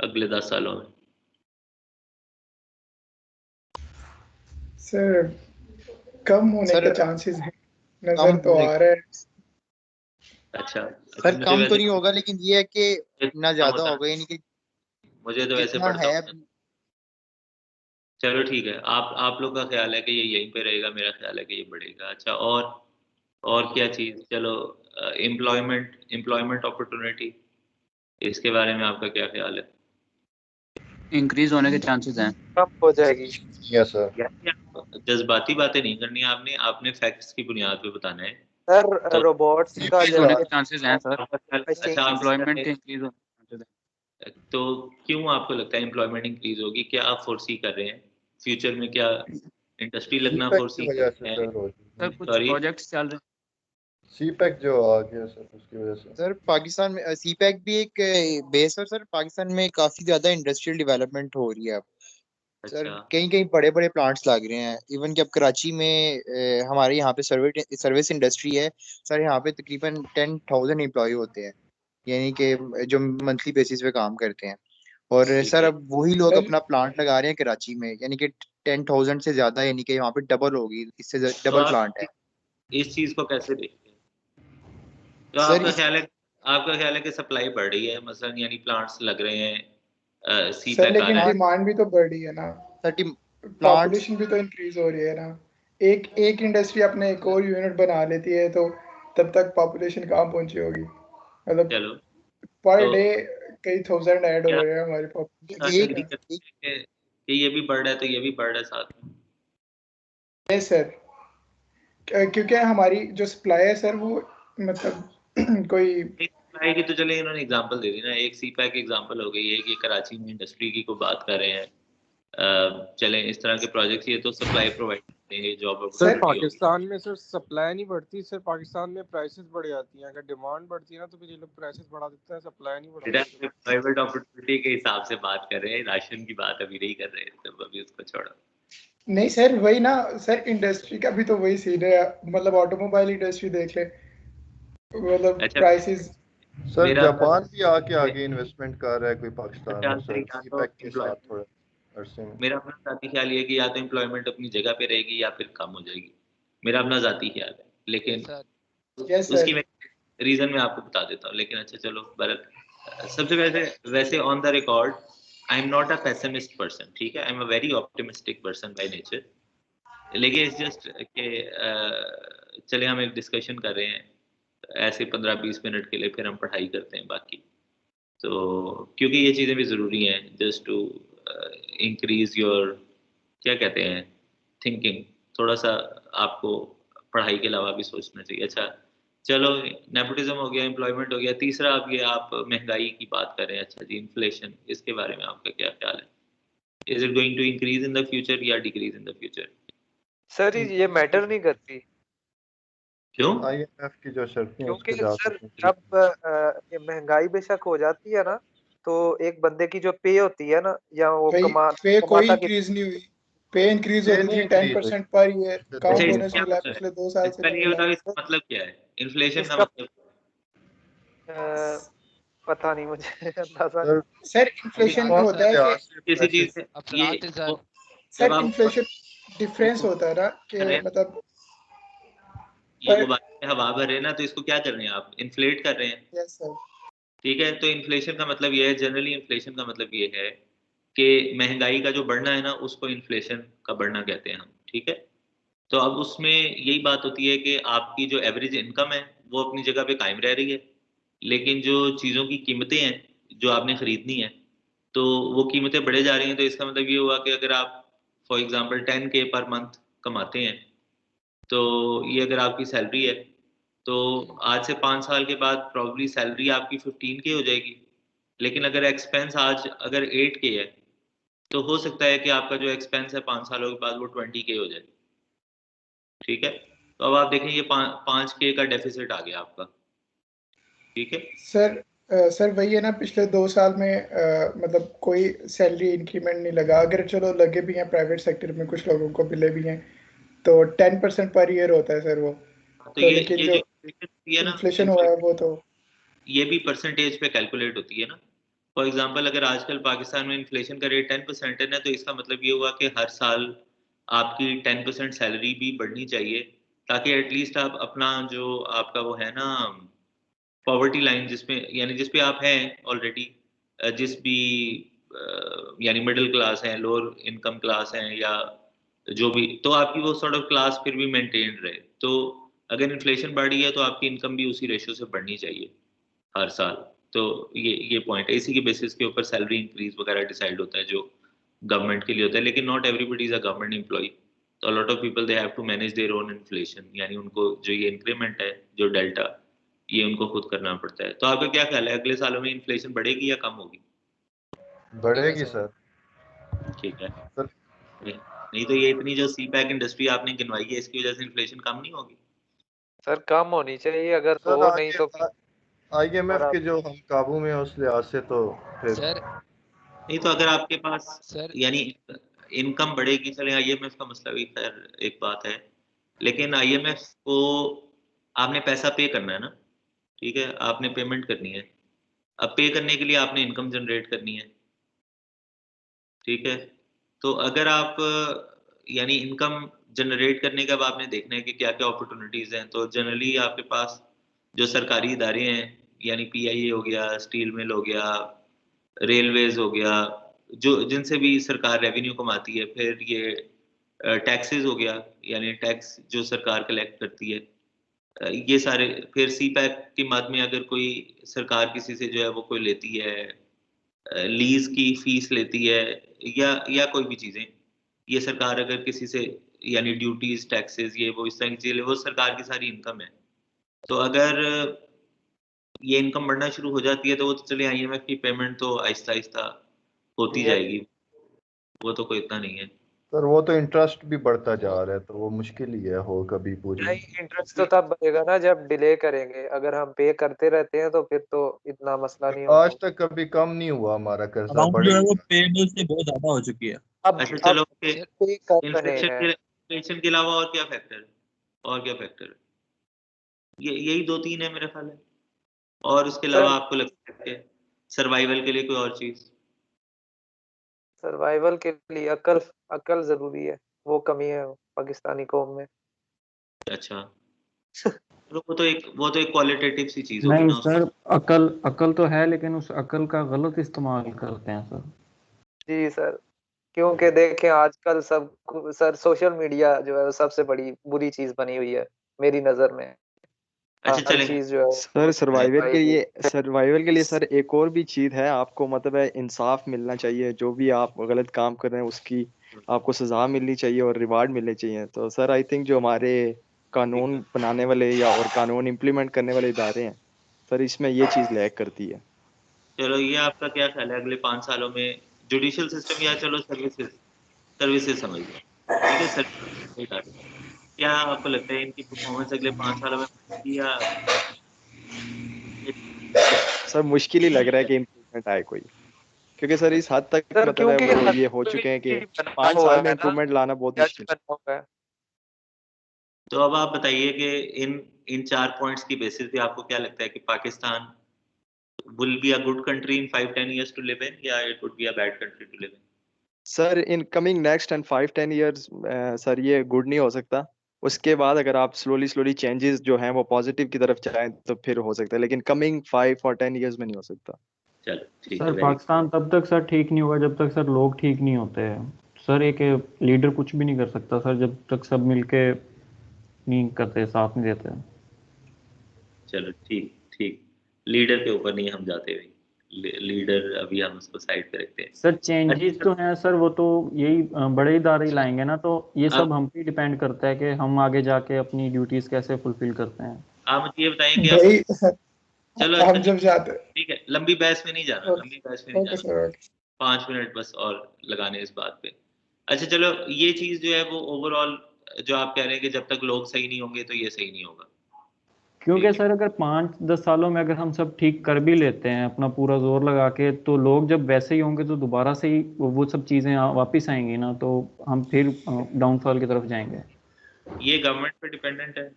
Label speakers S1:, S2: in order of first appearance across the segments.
S1: अगले 10 सालों में?
S2: सर कम होने के चांसेस हैं, नजर तो आ रहा है।
S1: अच्छा,
S3: सर
S1: मुझे
S3: कम तो
S1: वैसे
S3: नहीं होगा, लेकिन ये है कि ना
S1: कम
S3: ज्यादा
S1: होता
S3: होगा, यानी कि
S1: मुझे तो वैसे
S3: जितना
S1: पड़ता
S3: है।
S1: होता। चलो ठीक है, आप लोग का ख्याल है कि ये यहीं पे रहेगा, मेरा ख्याल है कि ये बढ़ेगा। अच्छा, और क्या चीज़? चलो, एम्प्लॉयमेंट अपॉर्चुनिटी, इसके बारे में आपका क्या ख्याल है?
S4: इंक्रीज होने के चांसेस हैं।
S5: कम हो जाएगी।
S6: Yes sir.
S1: जज्बाती बातें नहीं करनी आपने, आपने फैक्ट्स की बुनियाद पे बताना है।
S5: सर
S1: तो
S5: रोबोट्स का
S4: इंक्रीज
S5: जो
S4: होने
S5: है
S4: के चांसेस हैं सर।
S1: अच्छा,
S4: एम्प्लॉयमेंट के इंक्रीज होने के चांसेस हैं।
S1: तो क्यों आपको लगता है एम्प्लॉयमेंट इंक्रीज होगी? क्या आप फोर्सी कर रहे हैं फ्यूचर में? क्या इंडस्ट्री लगना
S6: सीपैक
S1: फोर्सी
S6: की
S1: कर
S6: वजह से
S1: रहे
S6: सर
S1: हैं?
S6: हो
S4: सर कुछ
S1: सॉरी,
S4: प्रोजेक्ट्स चल रहे हैं।
S6: सीपैक जो आ गया सर, उसकी वजह से।
S3: सर पाकिस्तान में सीपैक भी एक बेस है सर। पाकिस्तान में काफी ज्यादा इंडस्ट्रियल डेवलपमेंट हो रही है अब। सर
S1: अच्छा
S3: कहीं कहीं बड़े बड़े प्लांट्स लग रहे हैं। इवन कि अब कराची में हमारे यहाँ पे सर्विस इंडस्ट्री है सर। यहाँ पे तकरीबन 10,000 एम्प्लॉय होते हैं, यानी कि जो मंथली बेसिस पे काम करते हैं। और
S1: ठीक
S3: सर
S1: है।
S3: अब वही लोग
S2: सर
S3: अपना प्लांट लगा रहे हैं कराची में, यानी कि 10,000 से ज्यादा, यानी कि यहाँ पे डबल होगी, इससे
S1: तो
S3: डबल
S1: आप
S3: प्लांट है
S1: इस चीज को कैसे देखते हैं? तो
S3: सर।
S1: आपका ख्याल है कि सप्लाई बढ़ रही है मसलन, यानी प्लांट्स लग रहे हैं, सी
S2: सर
S1: पैक आ
S2: लेकिन
S1: रहा है।
S2: डिमांड भी तो बढ़ रही है ना,
S3: प्लांट्स
S2: पॉपुलेशन भी तो इंक्रीज हो रही है ना। एक एक इंडस्ट्री अपने एक और यूनिट बना लेती है तो तब तक पॉपुलेशन कहाँ पहुंची होगी? मतलब
S1: चलो,
S2: पर
S1: तो
S2: डे कई थाउजेंड ऐड हो
S1: क्या
S2: रहे हैं हमारी पॉपुलेशन
S1: साथ
S2: में
S3: एक,
S1: एग्री
S2: क्या।
S1: करते
S3: एक
S1: हैं कि ये भी बढ़ रहा है तो ये भी बढ़ रहा है साथ में?
S2: यस सर, क्योंकि हमारी जो सप्लाई है सर वो मतलब कोई
S1: एक सप्लाई की तो चले इन्होंने एग्जांपल दे दी ना, एक सी पैक एग्जांपल हो गई है कि कराची में इंडस्ट्री की को बात कर रहे हैं। चलें, इस तरह के प्रोजेक्ट्स, ये तो सप्लाई प्रोवाइड करेंगे, जॉब
S7: सर
S1: अपॉर्चुनिटी होगी।
S7: पाकिस्तान में सर सप्लाई नहीं बढ़ती सर, पाकिस्तान में प्राइसेस बढ़ जाती हैं। अगर डिमांड बढ़ती है ना तो फिर ये लोग प्राइसेस बढ़ा देते हैं, सप्लाई नहीं बढ़ाते।
S1: प्राइवेट अपॉर्चुनिटी के हिसाब से बात कर रहे हैं, राशन की बात अभी नहीं कर रहे हैं, तो अभी उसको छोड़ो।
S2: नहीं सर, वही ना सर, इंडस्ट्री का भी तो वही सीन है। मतलब ऑटोमोबाइल इंडस्ट्री देख ले, मतलब
S1: अच्छा,
S2: प्राइसेस।
S6: सर
S1: मेरा
S6: जापान भी आके आगे इन्वेस्टमेंट कर रहा है कोई पाकिस्तान में सर,
S1: या तो
S6: सीपैक के साथ थोड़ा अरसे में।
S1: मेरा अपना जाती ख्याल ये है कि या तो एम्प्लॉयमेंट अपनी जगह पे रहेगी या फिर कम हो जाएगी। मेरा अपना जाती ख्याल है, लेकिन
S2: यस
S1: उसकी
S2: सर।
S1: मैं रीजन मैं आपको बता देता हूँ। लेकिन अच्छा चलो, सबसे वैसे on the record, I am not a pessimist person, ठीक है? I am a very optimistic person by nature. लेकिन इट्स जस्ट के चले हम एक डिस्कशन कर रहे हैं ऐसे 15-20 मिनट के लिए, फिर हम पढ़ाई करते हैं बाकी। तो क्योंकि ये चीज़ें भी ज़रूरी हैं जस्ट टू इंक्रीज योर, क्या कहते हैं, थिंकिंग। थोड़ा सा आपको पढ़ाई के अलावा भी सोचना चाहिए। अच्छा चलो, नेपोटिज्म हो गया, एम्प्लॉयमेंट हो गया, तीसरा अब ये आप महंगाई की बात करें। अच्छा जी, इन्फ्लेशन, इसके बारे में आपका क्या ख्याल है? Is it going to increase in the future या decrease in the future?
S5: Sir ये मैटर नहीं करती,
S1: क्यों?
S6: आईएमएफ की जो शर्तें हैं उस
S5: क्योंकि
S6: पे जा
S5: सर
S6: सकते हैं।
S5: जब ये महंगाई बेशक हो जाती है ना, तो एक बंदे की जो पे होती है ना, या वो
S2: भाई पे कोई
S5: कमाता
S2: इंक्रीज नहीं हुई, पे इंक्रीज
S6: ये
S2: होती
S6: नहीं
S2: थी
S6: इंक्रीज
S2: 10% पर ईयर। कहाँ
S1: अच्छा, इसका
S2: बोनस
S1: क्या
S2: मिला है
S1: मतलब है?
S2: पिछले 2 साल से
S1: पहले
S2: नहीं
S1: ये
S2: मिला।
S1: बताओ इसका मतलब क्या है, इन्फ्लेशन का
S5: इसका
S1: मतलब?
S5: पता नहीं मुझे अंदाजा
S6: सर
S5: नहीं।
S2: सर इन्फ्लेशन
S6: कौन
S2: होता
S6: से
S2: है कि
S6: लिहाज से
S1: किसी चीज
S6: प्राइसेस
S1: से ये वो, जब
S2: सर
S1: आप
S2: इन्फ्लेशन डिफरेंस होता है ना
S1: कर रहे
S2: कि
S1: हैं,
S2: मतलब
S1: ये
S2: पर।
S1: गुब्बारे में हवा भर रहे हैं ना, तो इसको क्या कर रहे हैं आप? इन्फ्लेट कर रहे हैं।
S2: Yes sir.
S1: ठीक है, तो इन्फ्लेशन का मतलब ये है, जनरली इन्फ्लेशन का मतलब ये है कि महंगाई का जो बढ़ना है ना, उसको इन्फ्लेशन का बढ़ना कहते हैं हम। ठीक है, तो अब उसमें यही बात होती है कि आपकी जो एवरेज इनकम है वो अपनी जगह पे कायम रह रही है, लेकिन जो चीज़ों की कीमतें हैं जो आपने खरीदनी है, तो वो कीमतें बढ़े जा रही हैं। तो इसका मतलब ये हुआ कि अगर आप for example 10K per month कमाते हैं, तो ये अगर आपकी सैलरी है, तो आज से 5 साल के बाद प्रॉब्ली सैलरी आपकी 15K हो जाएगी। लेकिन अगर एक्सपेंस आज अगर 8K है, तो हो सकता है कि आपका जो एक्सपेंस है 5 सालों के बाद वो 20K हो जाए। ठीक है, तो अब आप देखें ये 5K का डेफिसिट आ गया आपका। ठीक है,
S2: सर सर वही है ना, पिछले 2 साल में मतलब कोई सैलरी इंक्रीमेंट नहीं लगा। अगर चलो लगे भी हैं प्राइवेट सेक्टर में, कुछ लोगों को मिले भी हैं, तो 10% पर ईयर होता है सर वो।
S1: तो
S2: तो लेकिन
S1: ये
S2: जो
S1: जो inflation होती है ना,
S2: इन्फ्लेशन हुआ है वो तो
S1: ये भी परसेंटेज पे कैलकुलेट होती है ना। फॉर एग्जांपल अगर आजकल पाकिस्तान में इन्फ्लेशन का रेट 10% है ना, तो इसका मतलब ये हुआ कि हर साल आपकी 10% सैलरी भी बढ़नी चाहिए, ताकि एटलीस्ट आप अपना जो आपका वो है ना पॉवर्टी लाइन जिसमें यानी जिस पे आप हैं ऑलरेडी, जिस भी यानी मिडिल क्लास हैं, लोअर इनकम क्लास हैं या जो भी, तो आपकी वो सॉर्ट ऑफ क्लास फिर भी मेंटेन रहे। तो अगर इन्फ्लेशन बढ़ रही है तो आपकी इनकम भी उसी रेशियो से बढ़नी चाहिए हर साल। तो ये पॉइंट है, इसी के बेसिस के ऊपर सैलरी इंक्रीज वगैरह डिसाइड होता है जो गवर्नमेंट के लिए होता है, लेकिन not everybody is a government employ. तो lot of people they have to manage their own inflation, यानी उनको जो ये इंक्रीमेंट है, जो डेल्टा, ये उनको खुद करना पड़ता है। तो आपका क्या ख्याल है, अगले सालों में इन्फ्लेशन बढ़ेगी या कम होगी?
S6: बढ़ेगी सर।
S1: ठीक है
S6: सर
S1: नहीं तो ये इतनी जो सी पैक इंडस्ट्री आपने गिनवाई है, इसकी वजह से इन्फ्लेशन कम नहीं होगी?
S5: सर कम होनी चाहिए, अगर
S6: सर
S5: हो नहीं तो
S6: IMF के जो हम काबू में है उस लिहाज से तो फिर
S8: सर
S1: नहीं तो अगर आपके पास
S8: सर
S1: यानी इनकम बढ़ेगी, चले आईएमएफ का मसला भी खैर एक बात है, लेकिन आईएमएफ को आपने पैसा पे करना है ना, ठीक है, आपने पेमेंट करनी है। अब पे करने के लिए आपने इनकम जनरेट करनी है, ठीक है। तो अगर आप यानी इनकम जनरेट करने का अब आपने देखना है कि क्या क्या अपॉर्चुनिटीज़ हैं। तो जनरली आपके पास जो सरकारी इदारे हैं, यानी पीआईए हो गया, स्टील मिल हो गया, रेलवेज हो गया, जो जिनसे भी सरकार रेवेन्यू कमाती है, फिर ये टैक्सेस हो गया, यानी टैक्स जो सरकार कलेक्ट करती है, ये सारे, फिर सी पैक की मद में अगर कोई सरकार किसी से जो है वो कोई लेती है, लीज की फीस लेती है, या कोई भी चीजें, ये सरकार अगर किसी से यानी ड्यूटीज टैक्सेस ये वो इस तरह की चीजें, वो सरकार की सारी इनकम है। तो अगर ये इनकम बढ़ना शुरू हो जाती है तो वो तो चले आईएमएफ की पेमेंट तो आहिस्ता आहिस्ता होती
S5: ये
S1: जाएगी, वो तो कोई इतना नहीं है।
S6: सर वो तो इंटरेस्ट भी बढ़ता जा रहा है, तो वो मुश्किल ही है हो कभी पूरी।
S5: नहीं, इंटरेस्ट तो तब बढ़ेगा ना जब डिले करेंगे। अगर हम पे करते रहते हैं तो फिर तो इतना मसला नहीं
S6: आज
S5: होगा।
S6: तक कभी कम नहीं हुआ हमारा कर्जा,
S9: अमाउंट जो है वो
S6: बढ़ेगा।
S9: पेएबल से बहुत ज्यादा हो चुकी है।
S1: अच्छा चलो,
S5: अब
S1: ओके,
S5: पे कर रहे
S1: इन्फ्लेशन
S5: हैं।
S1: के इन्फ्लेशन के अलावा और क्या फैक्टर है? और क्या फैक्टर है? ये यही दो तीन है मेरे ख्याल है। और उसके
S5: सर
S1: अलावा आपको लगता है सर्वाइवल के लिए कोई और चीज?
S5: सर्वाइवल के लिए अकल अकल जरूरी है, वो कमी है पाकिस्तानी कौम में।
S1: अच्छा, तो वो तो एक क्वालिटेटिव सी चीज होगी
S10: नहीं
S1: ना उसमें।
S10: सर, अकल तो है, लेकिन उस अकल का गलत इस्तेमाल करते हैं सर।
S5: जी सर, क्योंकि देखें आजकल सब सर सोशल मीडिया जो है वो सबसे बड़ी बुरी चीज बनी हुई है मेरी नजर में।
S1: अच्छा
S5: हर
S1: चलें,
S5: चीज जो है
S3: सर सर्वाइवल के लिए
S1: इस
S3: सर एक और भी चीज़ है, आपको मतलब है इंसाफ मिलना चाहिए। जो भी आप गलत काम कर रहे हैं उसकी आपको सजा मिलनी चाहिए और रिवार्ड मिलने चाहिए। तो सर आई थिंक जो हमारे कानून बनाने वाले या और कानून इम्प्लीमेंट करने वाले इदारे हैं सर, इसमें ये चीज़ लैग करती है।
S1: चलो ये आपका क्या ख्याल है अगले 5 सालों में जुडिशियल सिस्टम या चलो सर्विसेज सर्विसेज समझ लो, ठीक है, सर्विस, क्या आपको लगता है इनकी परफॉर्मेंस अगले 5 सालों में बढ़ेगी या
S3: सर मुश्किल ही लग रहा है कि इम्प्रूवमेंट आए कोई, क्योंकि सर इस हद तक
S5: सर
S3: मतलब है
S5: क्योंकि
S3: वो ये हो चुके हैं कि
S5: बना
S3: 5
S5: हुआ
S3: साल में
S5: है ना,
S3: इम्प्रूवमेंट लाना बहुत
S5: जज
S3: मुश्किल है।
S5: बना हुआ है।
S1: तो अब आप बताइए कि इन 4 पॉइंट्स की बेसिस पे आपको क्या लगता है कि Pakistan will be a good country in 5-10 years to live in, या it would be a bad country to live in?
S3: Sir in coming next and 5-10 years sir ये गुड नहीं हो सकता। उसके बाद अगर आप स्लोली चेंजेस जो हैं वो पॉजिटिव की तरफ जाएं तो फिर हो सकता है, लेकिन कमिंग 5 और 10 ईयर्स में नहीं हो सकता।
S1: चलो ठीक है,
S10: सर
S1: वेरी
S10: पाकिस्तान तब तक सर ठीक नहीं होगा जब तक सर लोग ठीक नहीं होते हैं। सर एक लीडर कुछ भी नहीं कर सकता सर जब तक सब मिलके नहीं करते, साथ नहीं देते।
S1: चलो ठीक ठीक, लीडर के ऊपर नहीं हम जाते भाई, लीडर अभी हम उसको साइड पे रखते हैं।
S10: सर चेंजेस
S1: अच्छा
S10: तो हैं सर, वो तो यही बड़े इदारे ही लाएंगे ना, तो ये
S1: अब
S10: सब हम पे डिपेंड करता है कि हम आगे जाके अपनी ड्यूटीज कैसे फुलफिल करते हैं।
S1: आप मुझे ये बताएं कि आप,
S2: भाई
S1: चलो अच्छा
S2: हम जब जाते
S1: ठीक है, लंबी बहस में नहीं जाना, लंबी बहस में नहीं
S2: ओके
S1: जाना,
S2: सर ओके
S1: 5 मिनट बस और लगाने इस बात पे। अच्छा चलो, ये चीज जो है वो ओवरऑल जो आप कह रहे हैं कि जब तक लोग सही नहीं होंगे तो ये सही नहीं होगा,
S10: क्योंकि
S1: ठीक है।
S10: सर अगर 5-10 सालों में अगर हम सब ठीक कर भी लेते हैं अपना पूरा जोर लगा के, तो लोग जब वैसे ही होंगे तो दोबारा से ही वो सब चीज़ें वापस आएंगी ना, तो हम फिर डाउनफॉल की तरफ जाएंगे।
S1: ये गवर्नमेंट पे डिपेंडेंट है,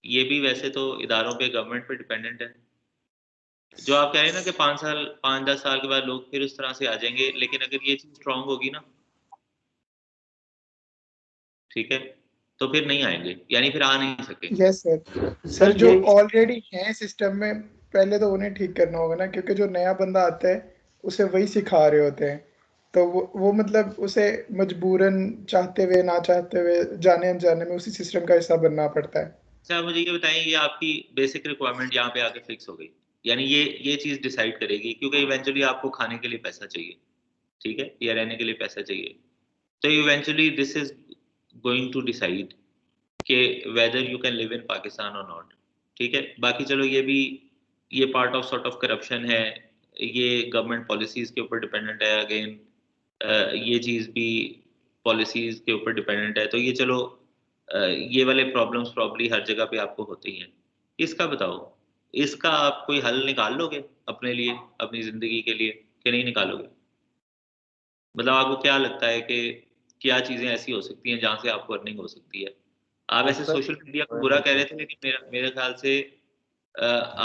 S1: ये भी वैसे तो इदारों पे गवर्नमेंट पे डिपेंडेंट है। जो आप कह रहे हैं ना कि 5-10 साल के बाद लोग फिर उस तरह से आ जाएंगे, लेकिन अगर ये चीज स्ट्रांग होगी ना, ठीक है, तो फिर नहीं आएंगे, यानी फिर आ नहीं सकेंगे।
S2: Yes sir. सर जो ऑलरेडी हैं सिस्टम में, पहले तो उन्हें ठीक करना होगा ना, क्योंकि जो नया बंदा आता है उसे वही सिखा रहे होते हैं, तो वो मतलब उसे मजबूरन चाहते हुए ना चाहते हुए जाने अनजाने में उसी सिस्टम का हिस्सा बनना पड़ता है।
S1: अच्छा, मुझे ये बताएं, ये आपकी बेसिक रिक्वायरमेंट यहाँ पे आके फिक्स हो गई, यानी ये चीज डिसाइड करेगी, क्योंकि इवेंचुअली आपको खाने के लिए पैसा चाहिए, ठीक है, या रहने के लिए पैसा चाहिए, तो eventually this is going to decide कि whether you can live in Pakistan or not, ठीक है। बाकी चलो ये part of sort of corruption है, ये गवर्नमेंट पॉलिसीज के ऊपर डिपेंडेंट है, अगेन ये चीज़ भी पॉलिसीज के ऊपर डिपेंडेंट है, तो ये चलो ये वाले प्रॉब्लम्स प्रॉब्ली हर जगह पे आपको होती हैं। इसका बताओ, इसका आप कोई हल निकाल लोगे अपने लिए, अपनी ज़िंदगी के लिए, कि नहीं निकालोगे? मतलब आपको क्या लगता है कि क्या चीज़ें ऐसी हो सकती हैं जहाँ से आपको अर्निंग हो सकती है? आप ऐसे सोशल मीडिया को बुरा कह रहे थे, लेकिन मेरे ख्याल से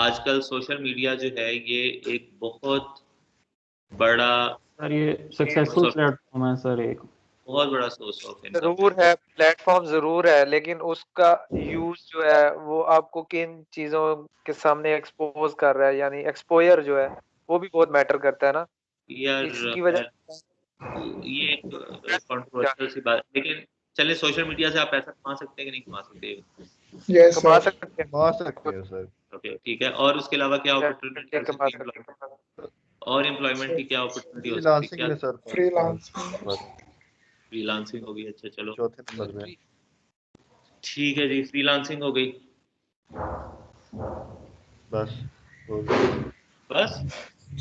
S1: आजकल सोशल मीडिया जो है ये एक बहुत बड़ा
S10: सर ये सक्सेसफुल प्लेटफॉर्म है सर, एक
S1: बहुत बड़ा सोर्स ऑफ इनकम
S5: जरूर है, प्लेटफॉर्म जरूर है, लेकिन उसका यूज जो है वो आपको किन चीजों के सामने एक्सपोज कर रहा है, यानी एक्सपोजर जो है वो भी बहुत मैटर करता है ना
S1: यार।
S5: इसकी वजह
S1: ये एक कंट्रोवर्शियल सी बात, लेकिन चले सोशल मीडिया से आप पैसा कमा सकते हैं कि नहीं कमा सकते?
S5: कमा सकते
S6: हैं सर।
S1: ओके, ठीक है, और उसके अलावा क्या अपॉर्चुनिटी हो सकती है, और एम्प्लॉयमेंट की क्या अपॉर्चुनिटी हो सकती है? फ्रीलांसिंग हो गई, अच्छा चलो
S6: चौथे नंबर में,
S1: ठीक है जी, फ्रीलांसिंग हो गई, बस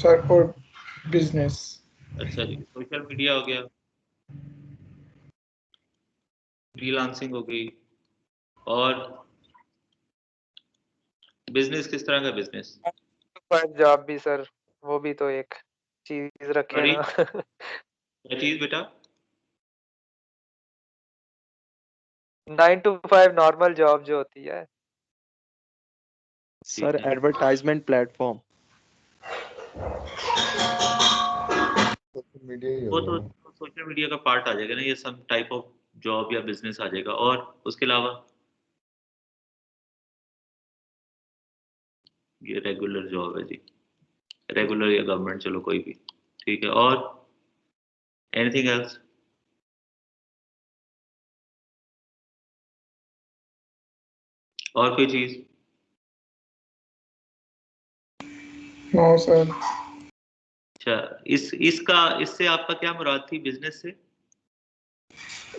S2: सर, और बिजनेस।
S1: अच्छा जी, सोशल मीडिया हो गया, फ्रीलांसिंग हो गई, और बिजनेस किस तरह का बिजनेस?
S5: जॉब भी सर, वो भी तो एक चीज रखे ना।
S1: क्या चीज बेटा?
S5: 9 to 5 नॉर्मल जॉब जो होती है
S8: सर, एडवर्टाइजमेंट प्लेटफॉर्म।
S1: वो तो सोशल मीडिया का पार्ट आ जाएगा ना, ये सब टाइप ऑफ जॉब या बिजनेस आ जाएगा, और उसके अलावा ये रेगुलर जॉब है जी, रेगुलर या गवर्नमेंट, चलो कोई भी, ठीक है, और एनीथिंग एल्स? और कोई चीज?
S2: No sir.
S1: अच्छा, इससे आपका क्या मुराद थी, बिजनेस से?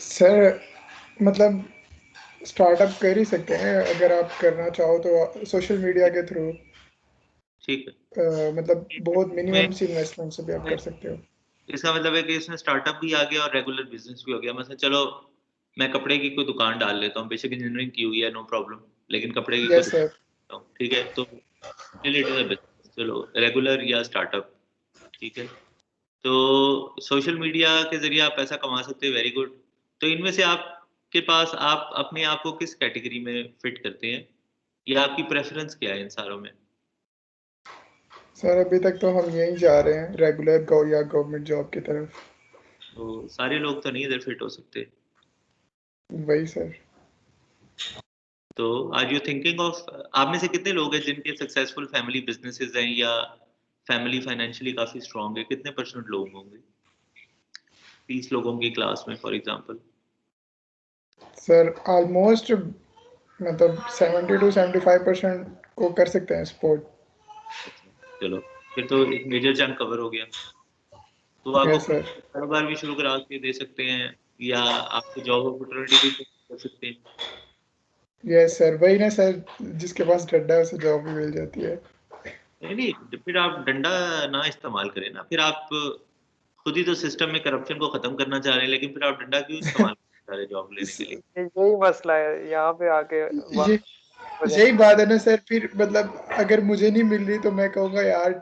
S2: सर मतलब स्टार्टअप कर ही सकते हैं अगर आप करना चाहो तो सोशल मीडिया के थ्रू,
S1: ठीक है,
S2: मतलब बहुत मिनिमम सी इन्वेस्टमेंट से भी आप कर सकते हो।
S1: इसका मतलब है कि इसमें स्टार्टअप भी आ गया और रेगुलर बिजनेस भी हो गया। मतलब चलो मैं कपड़े की कोई दुकान डाल लेता हूँ, बेशक इंजीनियरिंग की हुई है, नो प्रॉब्लम, लेकिन कपड़े की कोई दुकान डालता हूँ, ठीक है, तो चलो रेगुलर या स्टार्टअप, ठीक है, तो सोशल मीडिया के जरिए आप पैसा कमा सकते हैं, वेरी गुड। तो इनमें से आपके पास, आप अपने आप को किस कैटेगरी में फिट करते हैं, या आपकी प्रेफरेंस क्या है इन सारों में?
S2: सर अभी तक तो हम यहीं जा रहे हैं, रेगुलर या गवर्नमेंट जॉब की तरफ।
S1: तो सारे लोग तो नहीं इधर फिट हो सकते।
S2: वही सर।
S1: तो आर यू थिंकिंग ऑफ, आप में से कितने लोग हैं जिनके सक्सेसफुल फैमिली बिजनेसेस हैं, या फैमिली फाइनेंशियली काफी स्ट्रांग है? कितने % लोग होंगे 30 लोगों की क्लास में फॉर एग्जांपल?
S2: सर ऑलमोस्ट मतलब 70 to 75% को कर सकते हैं सपोर्ट।
S1: चलो फिर तो एक मेजर चंक कवर हो गया। तो आपको कारोबार भी शुरू करा के दे सकते हैं, या आपको जॉब अपॉर्चुनिटी भी कर सकते हैं।
S2: यस सर, वही ना सर, जिसके पास डंडा है उसे जॉब भी मिल जाती है।
S1: नहीं, फिर आप डंडा ना इस्तेमाल करें ना, फिर आप खुद ही तो सिस्टम में करप्शन को खत्म करना चाह रहे हैं, लेकिन फिर आप डंडा क्यों इस्तेमाल कर रहे हैं जॉब लेने के लिए?
S5: यही मसला है यहाँ पे आके।
S2: यही बात है ना सर, फिर मतलब अगर मुझे नहीं मिल रही तो मैं कहूँगा यार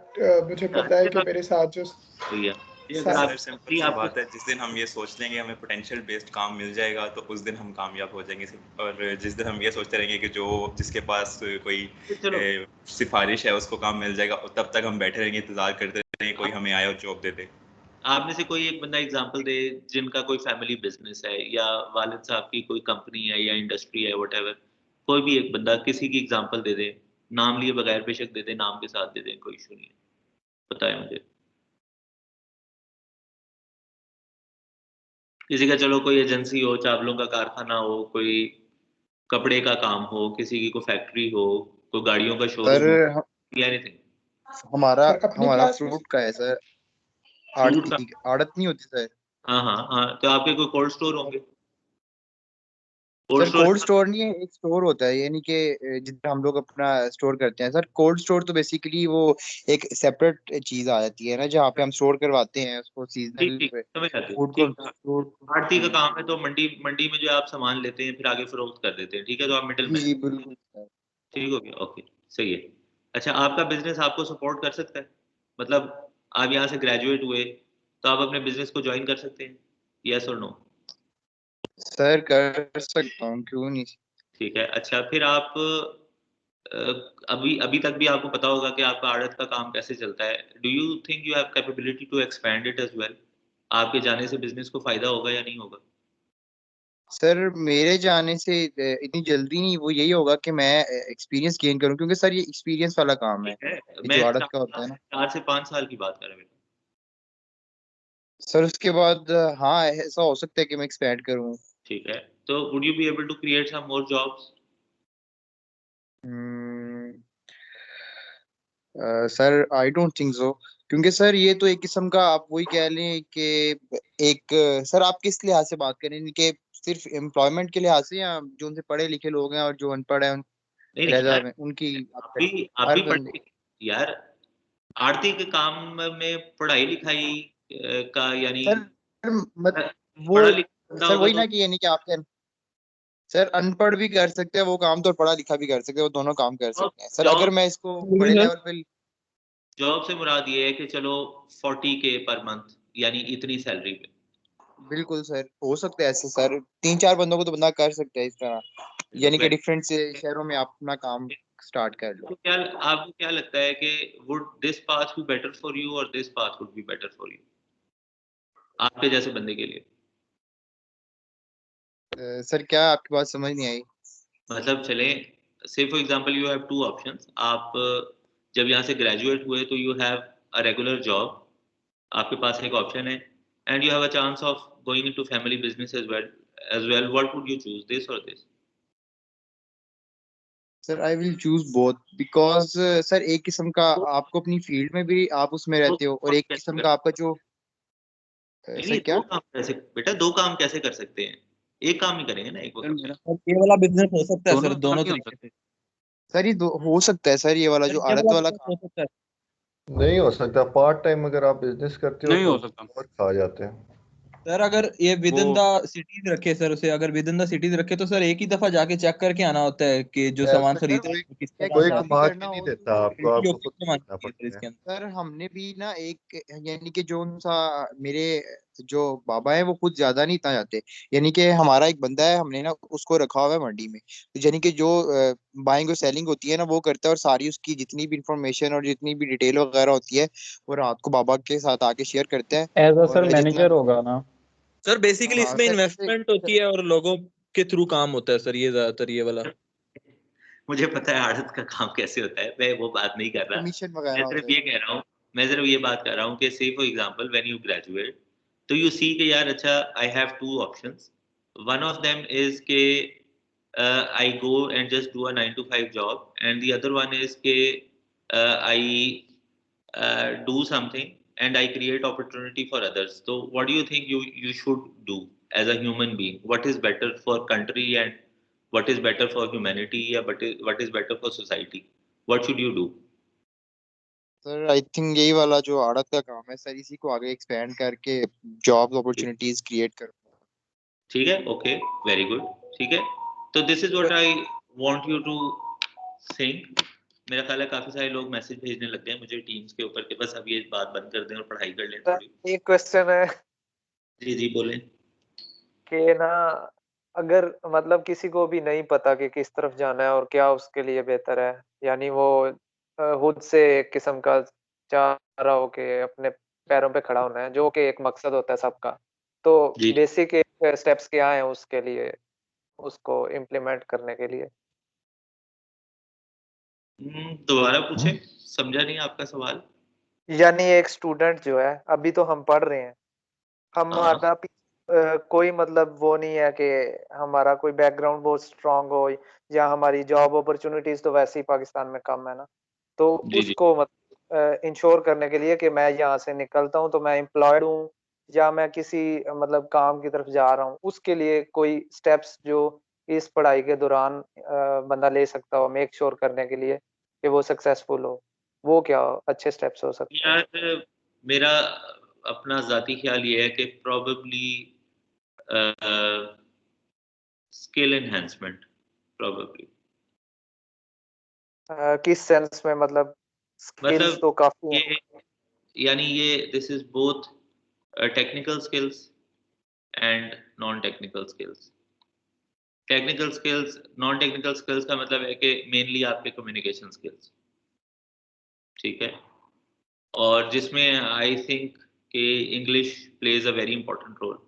S2: मुझे पता है कि मेरे साथ जो
S1: भैया ये अगर आप
S11: सर सिंपल सी
S1: आपको
S11: बात है, जिस दिन हम ये सोच लेंगे हमें पोटेंशियल बेस्ड काम मिल जाएगा तो उस दिन हम कामयाब हो जाएंगे। और जिस दिन हम ये सोचते रहेंगे कि जिसके पास कोई
S1: चलो
S11: सिफारिश है उसको काम मिल जाएगा, तब तक हम बैठे रहेंगे, इंतजार करते रहेंगे कोई हमें आए और जॉब दे दे।
S1: आप में से कोई एक बंदा एग्जांपल दे जिनका कोई फैमिली बिजनेस है या वालिद साहब की कोई कंपनी है या इंडस्ट्री है व्हाटएवर, कोई भी एक बंदा किसी की एग्जांपल दे दे, नाम लिए बगैर बेशक दे दे, नाम के साथ दे दे, कोई इशू नहीं है, बताएं मुझे। किसी का चलो कोई एजेंसी हो, चावलों का कारखाना हो, कोई कपड़े का काम हो, किसी की कोई फैक्ट्री हो, कोई गाड़ियों का
S3: सर
S1: शोरूम हो, एनीथिंग।
S3: हमारा
S2: सर अपनी
S3: हमारा
S2: क्लास में
S3: फ्रूट का है सर,
S1: फ्रूट का,
S3: आड़त नहीं होती सर।
S1: हाँ हाँ हाँ, तो आपके कोई कोल्ड स्टोर होंगे? Cold
S3: sir
S1: store
S3: cold store नहीं है, एक स्टोर होता है, यानी कि जिसमें हम लोग अपना स्टोर करते हैं। सर कोल्ड स्टोर तो बेसिकली वो एक सेपरेट चीज आ जाती है ना, जहाँ पे हम स्टोर करवाते हैं उसको,
S1: ठीक
S3: सीजनल
S1: ठीक समझ आती है,
S3: फूड को
S1: ठीक।
S3: स्टोर।
S1: आड़ती का काम है तो मंडी मंडी में जो आप सामान लेते हैं फिर आगे फरोख्त कर देते हैं, ठीक है, तो आप मिडिल
S3: जी
S1: मैन,
S3: जी बिल्कुल सर।
S1: ठीक हो गया, ओके, सही है। अच्छा, आपका बिजनेस आपको सपोर्ट कर सकता है? मतलब आप यहाँ से ग्रेजुएट हुए तो आप अपने बिजनेस को ज्वाइन कर सकते हैं, यस और नो?
S3: सर कर सकता हूँ, क्यों नहीं।
S1: ठीक है। अच्छा, फिर आप अभी अभी तक भी आपको पता होगा कि आपका आड़त का काम कैसे चलता है। Do you think you have capability to expand it as well? आपके जाने से बिजनेस को फायदा होगा या नहीं होगा?
S3: सर मेरे जाने से इतनी जल्दी नहीं, वो यही होगा कि मैं एक्सपीरियंस गेन करूँ, क्योंकि सर ये एक्सपीरियंस वाला काम है,
S1: ठीक है,
S3: ये
S1: मैं
S3: जो आड़त का होता है ना।
S1: 4 से 5 साल की बात कर रहा हूँ।
S3: सर उसके बाद हाँ ऐसा हो सकता है कि मैं एक्सपैंड करूँ।
S1: ठीक है, तो would you be able to create some more jobs?
S3: Sir I don't think so, क्योंकि सर ये तो एक किस्म का आप वही कह लें कि एक सर आप किस लिहाज से बात करें, कि सिर्फ एम्प्लॉयमेंट के लिहाज से, या जो उनसे पढ़े लिखे लोग हैं और जो अनपढ़ हैं
S1: नहीं नहीं
S3: लहजा
S1: यार,
S3: में उनकी आप
S1: आप
S3: करें?
S1: भी आप
S3: हर
S1: भी
S3: बंदे।
S1: पढ़ यार, आरती के काम में पढ़ाई लिखाई का यानी
S3: सर मत वो
S1: पढ़ा लिखा बंदा
S3: सर
S1: होगा
S3: वही
S1: तो
S3: ना कि यानी कि आपके सर अनपढ़ भी कर सकते हैं वो काम, तो पढ़ा लिखा भी कर सकते हैं वो, दोनों काम कर सकते हैं सर। अगर
S1: जॉब
S3: मैं इसको बड़े लेवल पे।
S1: जॉब से मुराद ये है कि चलो 40K पर मंथ यानी इतनी सैलरी पे।
S3: बिल्कुल सर, हो सकता है ऐसे सर, 3-4 बंदों को तो बंदा कर सकता है इस तरह, यानी कि डिफरेंट से शहरों में आप अपना काम स्टार्ट कर लो।
S1: तो क्या आपको क्या लगता है कि would this path be better for you or this path would be better for you, आपके जैसे बंदे के लिए?
S3: सर क्या आपकी बात समझ नहीं आई।
S1: मतलब चले, say for example you have two options. आप जब यहाँ से ग्रेजुएट हुए तो you have a regular job, आपके पास एक ऑप्शन है, and you have a chance of going into family business as well, what would you choose, this or this?
S3: Sir I will choose both, because sir एक किस्म का आपको अपनी field में भी आप उसमें
S1: दो
S3: रहते हो, और
S1: काम
S3: एक
S1: कैसे
S3: किस्म
S1: कर
S3: का आपका जो
S1: नहीं
S3: सर
S1: नहीं,
S3: क्या।
S1: दो काम कैसे बेटा, दो काम कैसे कर सकते हैं? एक काम ही करेंगे ना एक
S4: सर
S1: वक्त में।
S4: मेरा
S9: और ये वाला बिजनेस हो सकता है
S4: दोनों
S9: सर,
S4: काम
S9: दोनों
S4: नहीं हो
S9: तरीके
S4: सकते।
S9: से।
S3: सर ये हो सकता है सर, ये वाला
S9: सर
S3: जो
S9: ये
S3: आड़त
S9: वाला
S3: वाला
S9: बिजनेस
S3: काम।
S9: हो सकता है।
S6: नहीं हो सकता, पार्ट टाइम अगर आप बिजनेस करते हो
S4: नहीं
S6: तो
S4: हो सकता
S6: वक्त आ जाते हैं।
S9: सर अगर ये विद
S4: वो
S9: इन द सिटीज रखे सर, उसे अगर विद इन द सिटीज रखे तो सर एक ही दफा जाके चेक करके आना होता है कि जो सामान
S6: ऐसा
S3: सर
S9: खरीद
S3: वो
S9: रहे हैं किसका
S3: चेक
S9: काम
S6: कोई
S9: जा
S3: ना
S9: रहा
S3: भी
S6: कमा
S3: करना
S6: के नहीं
S3: हो
S6: देता
S3: तो।
S6: आपको,
S9: है, जो
S6: आपको खुद
S9: किसको मानना
S6: करना
S9: चाहिए सर
S6: पड़ता है।
S9: इसके अंदर।
S3: सर हमने भी ना एक, यानी कि जो सा मेरे जो बाबा है वो खुद ज्यादा नहीं इतना जाते, यानी कि हमारा एक बंदा है, हमने ना उसको रखा हुआ है मंडी में, तो यानी कि जो बाइंग और सेलिंग होती है ना वो करता है, और सारी उसकी जितनी भी इंफॉर्मेशन और जितनी भी डिटेल वगैरह होती है वो रात को बाबा के साथ आके शेयर करता है।
S10: एज अ सर
S3: और जितना
S10: मैनेजर होगा ना?
S9: सर बेसिकली
S3: हाँ
S9: इसमें
S3: सर ऐसे
S9: इन्वेस्टमेंट होती है और लोगों के थ्रू काम होता है सर, ये ज्यादातर ये वाला।
S1: मुझे पता है आड़त का काम कैसे होता है, मैं वो बात नहीं कर रहा।
S3: कमीशन
S1: मैं
S3: वगैरह
S1: सिर्फ
S3: होता है।
S1: ये कह रहा हूँ, मैं सिर्फ ये बात कर रहा हूँ कि say for example when you graduate तो यू सी कि यार अच्छा I have two options, one of them is के I go and just do a 9 to 5 job, and the other one is के I do something and I create opportunity for others. So what do you think you should do as a human being? What is better for country and what is better for humanity, या what is better for society? What should you do?
S3: Sir I think यही वाला जो आड़त का काम है sir, इसी को आगे एक्सपेंड करके जॉब अपॉर्चुनिटीज क्रिएट करो।
S1: ठीक है, ओके, वेरी गुड, ठीक है। तो this is what I want you to think मेरा ख्याल है काफी सारे लोग मैसेज भेजने लग गए मुझे टीम्स के ऊपर कि बस अब ये बात बंद कर दें और पढ़ाई कर लें थोड़ी।
S5: एक क्वेश्चन है
S1: जी जी बोलें।
S5: कि ना, अगर मतलब किसी को भी नहीं पता कि किस तरफ जाना है और क्या उसके लिए बेहतर है, यानी वो खुद से एक किस्म का चाह रहा हो कि अपने पैरों पे खड़ा होना है, जो कि एक मकसद होता है सबका, तो
S1: जी
S5: बेसिक स्टेप्स क्या हैं उसके लिए, उसको इम्प्लीमेंट करने के लिए?
S1: दोबारा पूछें, समझा नहीं आपका सवाल।
S5: यानी एक स्टूडेंट जो है, अभी तो हम पढ़ रहे हैं,
S1: हाँ
S5: हमारा कोई मतलब वो नहीं है कि हमारा कोई बैकग्राउंड बहुत स्ट्रांग हो, या हमारी जॉब अपॉर्चुनिटीज तो वैसे ही पाकिस्तान में कम है ना, तो
S1: जी जी।
S5: उसको मतलब इंश्योर करने के लिए कि मैं यहाँ से निकलता हूँ तो मैं एम्प्लॉयड हूँ या मैं किसी मतलब काम की तरफ जा रहा हूँ, उसके लिए कोई स्टेप्स जो इस पढ़ाई के दौरान बंदा ले सकता हो मेक श्योर करने के लिए कि वो सक्सेसफुल हो, वो क्या अच्छे स्टेप्स हो सकते हैं?
S1: यार मेरा अपना जाती ख्याल ये है कि प्रॉबेबली स्किल एनहांसमेंट प्रॉबेबली।
S5: किस सेंस में, मतलब स्किल्स
S1: मतलब
S5: तो काफी हैं।
S1: ये यानी ये this is both technical skills and non technical skills. Technical skills, non technical skills का मतलब है कि मेनली आपके कम्युनिकेशन स्किल्स, ठीक है, और जिसमें आई थिंक कि English plays a very important role,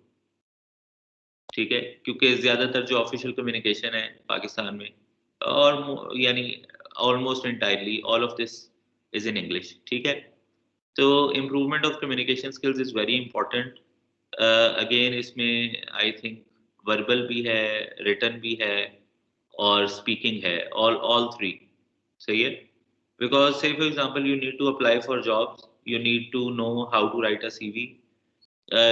S1: ठीक है, क्योंकि ज़्यादातर जो ऑफिशियल कम्युनिकेशन है पाकिस्तान में और यानी almost entirely all of this is in English, ठीक है। तो improvement of communication skills is very important. Again इसमें आई थिंक वर्बल भी है, रिटन भी है और स्पीकिंग है, ऑल थ्री, सही है। बिकॉज से for example you need to apply for jobs, you need to know how to write a CV,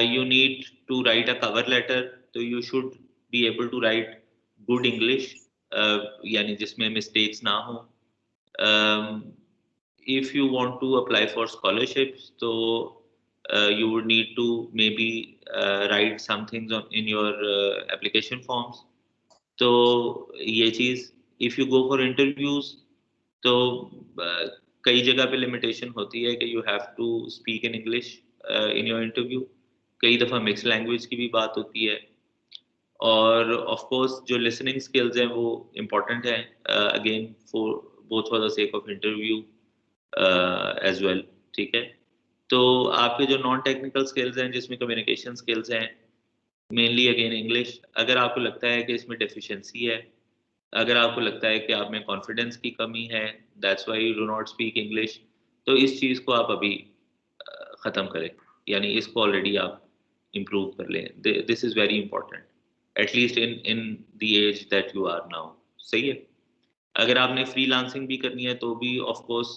S1: you need to write a cover letter, तो you should be able to write good English, यानी जिसमें mistakes ना हो। If you want to apply for scholarships, तो you would need to maybe write some things in your application forms, तो ये चीज़। If you go for interviews तो कई जगह पे लिमिटेशन होती है कि you have to speak in English in your interview, कई दफ़ा मिक्स लैंग्वेज की भी बात होती है, और ऑफ कोर्स जो लिसनिंग स्किल्स हैं वो इम्पोर्टेंट हैं again for both for the sake of interview as well, ठीक है। तो आपके जो नॉन टेक्निकल स्किल्स हैं जिसमें कम्युनिकेशन स्किल्स हैं, मेनली अगेन इंग्लिश, अगर आपको लगता है कि इसमें डेफिशिएंसी है, अगर आपको लगता है कि आप में कॉन्फिडेंस की कमी है, that's why you do not speak English, तो इस चीज़ को आप अभी ख़त्म करें, यानी इसको ऑलरेडी आप इम्प्रूव कर लें। This is very important at least in the age that you are now, सही है। अगर आपने फ्रीलांसिंग भी करनी है तो भी ऑफ कोर्स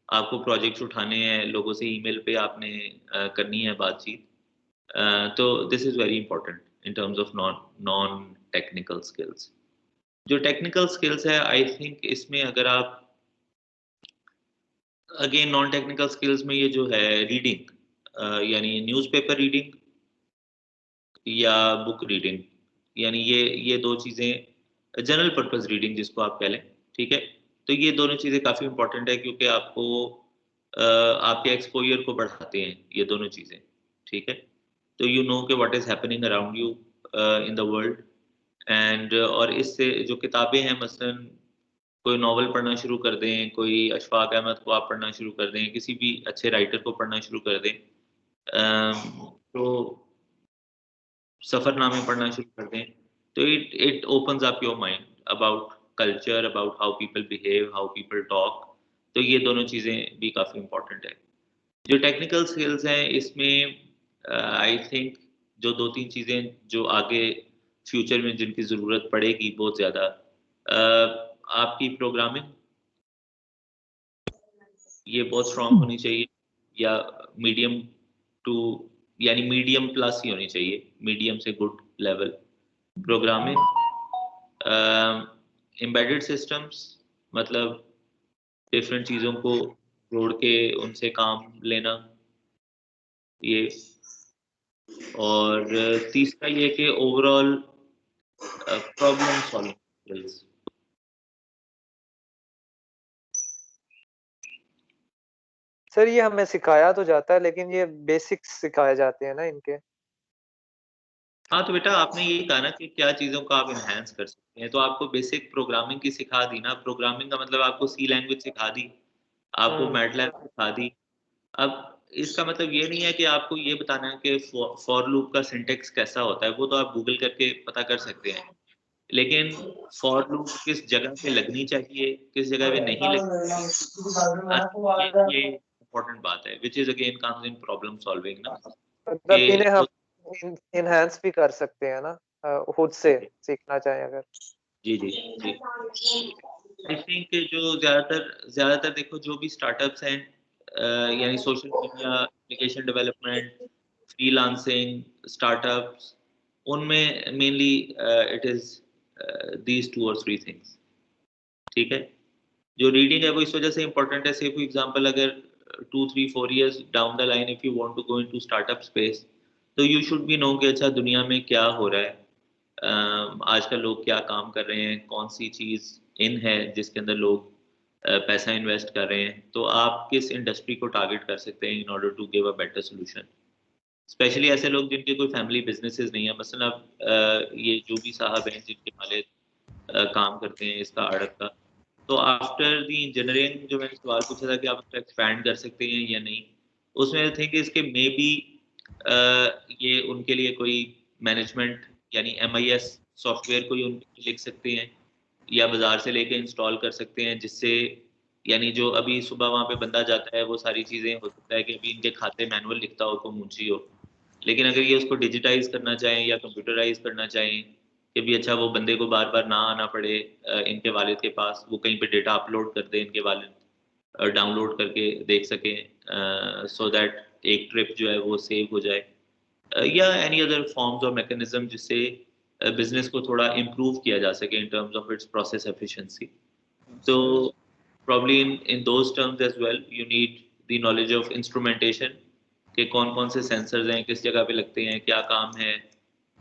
S1: आपको प्रोजेक्ट्स उठाने हैं, लोगों से ईमेल पे आपने करनी है बातचीत, तो this is very important in terms of non technical skills. जो टेक्निकल स्किल्स है आई थिंक इसमें अगर आप अगेन नॉन टेक्निकल स्किल्स में ये जो है रीडिंग, यानी न्यूज़पेपर रीडिंग या बुक रीडिंग, यानी ये दो चीज़ें, जनरल पर्पस रीडिंग जिसको आप कह लें, ठीक है। तो ये दोनों चीज़ें काफ़ी इंपॉर्टेंट है क्योंकि आपको आपके एक्सपोजर को बढ़ाते हैं ये दोनों चीज़ें, ठीक है। तो यू नो कि what is happening around you in the world, and और इससे जो किताबें हैं मसलन कोई नॉवल पढ़ना शुरू कर दें, कोई अशफाक अहमद को आप पढ़ना शुरू कर दें, किसी भी अच्छे राइटर को पढ़ना शुरू कर दें, तो सफ़रनामे पढ़ना शुरू कर दें, तो it opens up your mind about culture, about how people behave, how people talk, तो ये दोनों चीज़ें भी काफ़ी इंपॉर्टेंट है। जो टेक्निकल स्किल्स हैं इसमें आई थिंक जो 2-3 चीज़ें जो आगे फ्यूचर में जिनकी ज़रूरत पड़ेगी बहुत ज़्यादा, आपकी प्रोग्रामिंग ये बहुत स्ट्रॉन्ग होनी चाहिए, या मीडियम टू यानी मीडियम प्लस ही होनी चाहिए, मीडियम से good level programming. Embedded systems मतलब डिफरेंट चीज़ों को जोड़ के उनसे काम लेना, ये। और तीसरा ये कि overall problem solving skills.
S5: Sir ये हमें सिखाया तो जाता है, लेकिन ये बेसिक्स सिखाए जाते हैं ना इनके।
S1: हाँ, तो बेटा आपने यही कहा ना कि क्या चीज़ों को आप एनहांस कर सकते हैं, तो आपको बेसिक प्रोग्रामिंग की सिखा दी ना, प्रोग्रामिंग का मतलब आपको सी लैंग्वेज सिखा दी, आपको मैटलैब सिखा दी। अब इसका मतलब ये नहीं है कि आपको ये बताना है कि फॉर लूप का सिंटेक्स कैसा होता है, वो तो आप गूगल करके पता कर सकते हैं। लेकिन फॉर लूप किस जगह पे लगनी चाहिए, किस जगह पे नहीं लगनी, ये इम्पोर्टेंट बात है, which is again comes in problem solving ना,
S5: मतलब
S1: कि
S5: इन्हें हम इनहेंस भी कर सकते हैं ना, खुद से सीखना चाहें अगर।
S1: जी जी जी। आई थिंक जो ज़्यादातर देखो जो भी स्टार्टअप्स हैं, यानी social media, application development, freelancing, startups, उनमें मेनली इट इज़ दीज 2 और 3 थिंग्स, ठीक है? जो रीडिंग है वो इस वजह से इम्पोर्टेंट है, से फॉर एग्जांपल अगर 2, 3, 4 years down the line if you want to go into startup space, तो यू शुड बी नो कि अच्छा दुनिया में क्या हो रहा है, आजकल लोग क्या काम कर रहे हैं, कौन सी चीज़ इन है जिसके अंदर लोग पैसा इन्वेस्ट कर रहे हैं, तो आप किस इंडस्ट्री को टारगेट कर सकते हैं in order to give a better solution. Specially ऐसे लोग जिनके कोई फैमिली बिजनेसेस नहीं है, मसलन अब ये जो भी साहब हैं जिनके वालिद काम करते हैं इसका आड़त का, तो आफ्टर द इंजीनियरिंग जो मैंने सवाल पूछा था कि आप उसको एक्सपैंड कर सकते हैं या नहीं, उसमें थे कि इसके मे बी ये उनके लिए कोई मैनेजमेंट यानी MIS सॉफ्टवेयर कोई उनके लिए लिख सकते हैं, या बाजार से लेके इंस्टॉल कर सकते हैं, जिससे यानी जो अभी सुबह वहाँ पे बंदा जाता है वो सारी चीज़ें, हो सकता है कि अभी इनके खाते मैनुअल लिखता हो, कोई मुंशी हो, लेकिन अगर ये उसको डिजिटाइज करना चाहें या कंप्यूटराइज करना चाहें कि भी अच्छा वो बंदे को बार बार ना आना पड़े इनके वालिद के पास, वो कहीं पे डेटा अपलोड कर दे इनके वालिद डाउनलोड करके देख सकें, सो दैट एक ट्रिप जो है वो सेव हो जाए, या एनी अदर फॉर्म्स और मैकेनिज्म जिससे बिजनेस को थोड़ा इम्प्रूव किया जा सके in terms of its process efficiency. So probably in those terms as well, you need the knowledge of instrumentation कि कौन-कौन से सेंसर्स हैं, किस जगह पे लगते हैं, क्या काम है,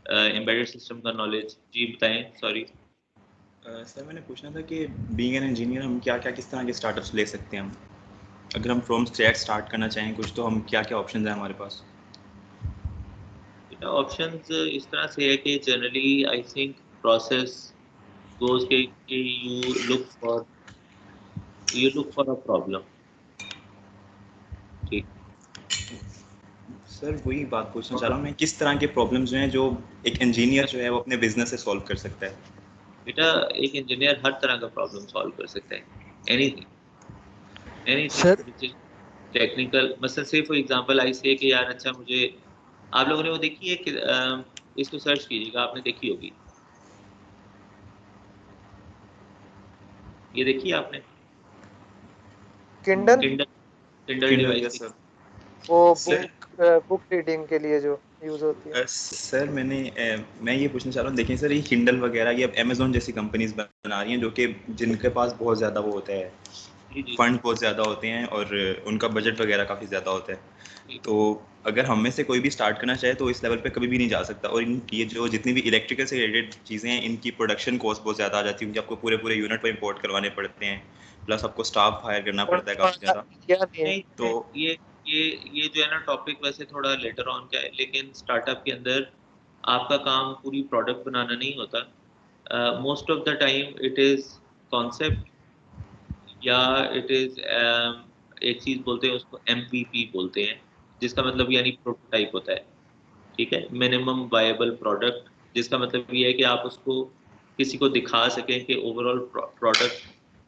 S1: एम्बेडेड सिस्टम का नॉलेज। जी बताएं, सॉरी।
S11: सर मैंने पूछना था कि बीइंग एन इंजीनियर हम क्या-क्या किस तरह के स्टार्टअप्स ले सकते हैं हम? अगर हम फ्रॉम स्क्रैच स्टार्ट करना चाहें कुछ, तो हम क्या-क्या ऑप्शंस हैं हमारे पास?
S1: बेटा ऑप्शंस इस तरह से है कि generally I think process goes कि you look for a problem, ठीक।
S11: सर वही बात पूछना चाह रहा हूँ मैं, किस तरह के प्रॉब्लम्स जो हैं जो एक इंजीनियर जो है वो अपने बिजनेस से सॉल्व कर सकता है?
S1: बेटा एक इंजीनियर हर तरह का प्रॉब्लम सॉल्व कर सकता है, anything
S8: sir
S1: which is technical. मसलन से फॉर एग्जांपल आई से कि यार अच्छा मुझे, आप लोगों ने वो देखी है कि इसको सर्च कीजिएगा, आपने देखी होगी, ये देखी है आपने
S5: Kindle
S1: Kindle Kindle
S11: Kindle,
S1: device
S11: yes sir.
S5: वो
S11: सर
S5: बुक रीडिंग के लिए जो यूज होती है।
S11: सर मैं ये पूछना चाह रहा हूँ, देखिए सर ये किंडल वगैरह ये अब अमेजोन जैसी कंपनीज बना रही हैं जो कि जिनके पास बहुत ज़्यादा वो होता है,
S1: जी
S11: फंड बहुत ज़्यादा होते हैं और उनका बजट वगैरह काफ़ी ज़्यादा होता है। तो अगर हम में से कोई भी स्टार्ट करना चाहे तो इस लेवल पे कभी भी नहीं जा सकता, और इनकी ये जो जितनी भी इलेक्ट्रिकल से रिलेटेड चीज़ें हैं इनकी प्रोडक्शन कॉस्ट बहुत ज़्यादा आ जाती है, क्योंकि आपको पूरे पूरे यूनिट पर इंपोर्ट करवाने पड़ते हैं, प्लस आपको स्टाफ हायर करना पड़ता है काफ़ी ज़्यादा।
S1: नहीं,
S11: तो
S1: ये जो है ना टॉपिक वैसे थोड़ा लेटर ऑन का है, लेकिन स्टार्टअप के अंदर आपका काम पूरी प्रोडक्ट बनाना नहीं होता। Most of the time it is concept, या इट इज एक चीज बोलते हैं उसको MVP बोलते हैं, जिसका मतलब यानी प्रोटोटाइप होता है, ठीक है, मिनिमम वायबल प्रोडक्ट, जिसका मतलब ये है कि आप उसको किसी को दिखा सकें कि ओवरऑल प्रोडक्ट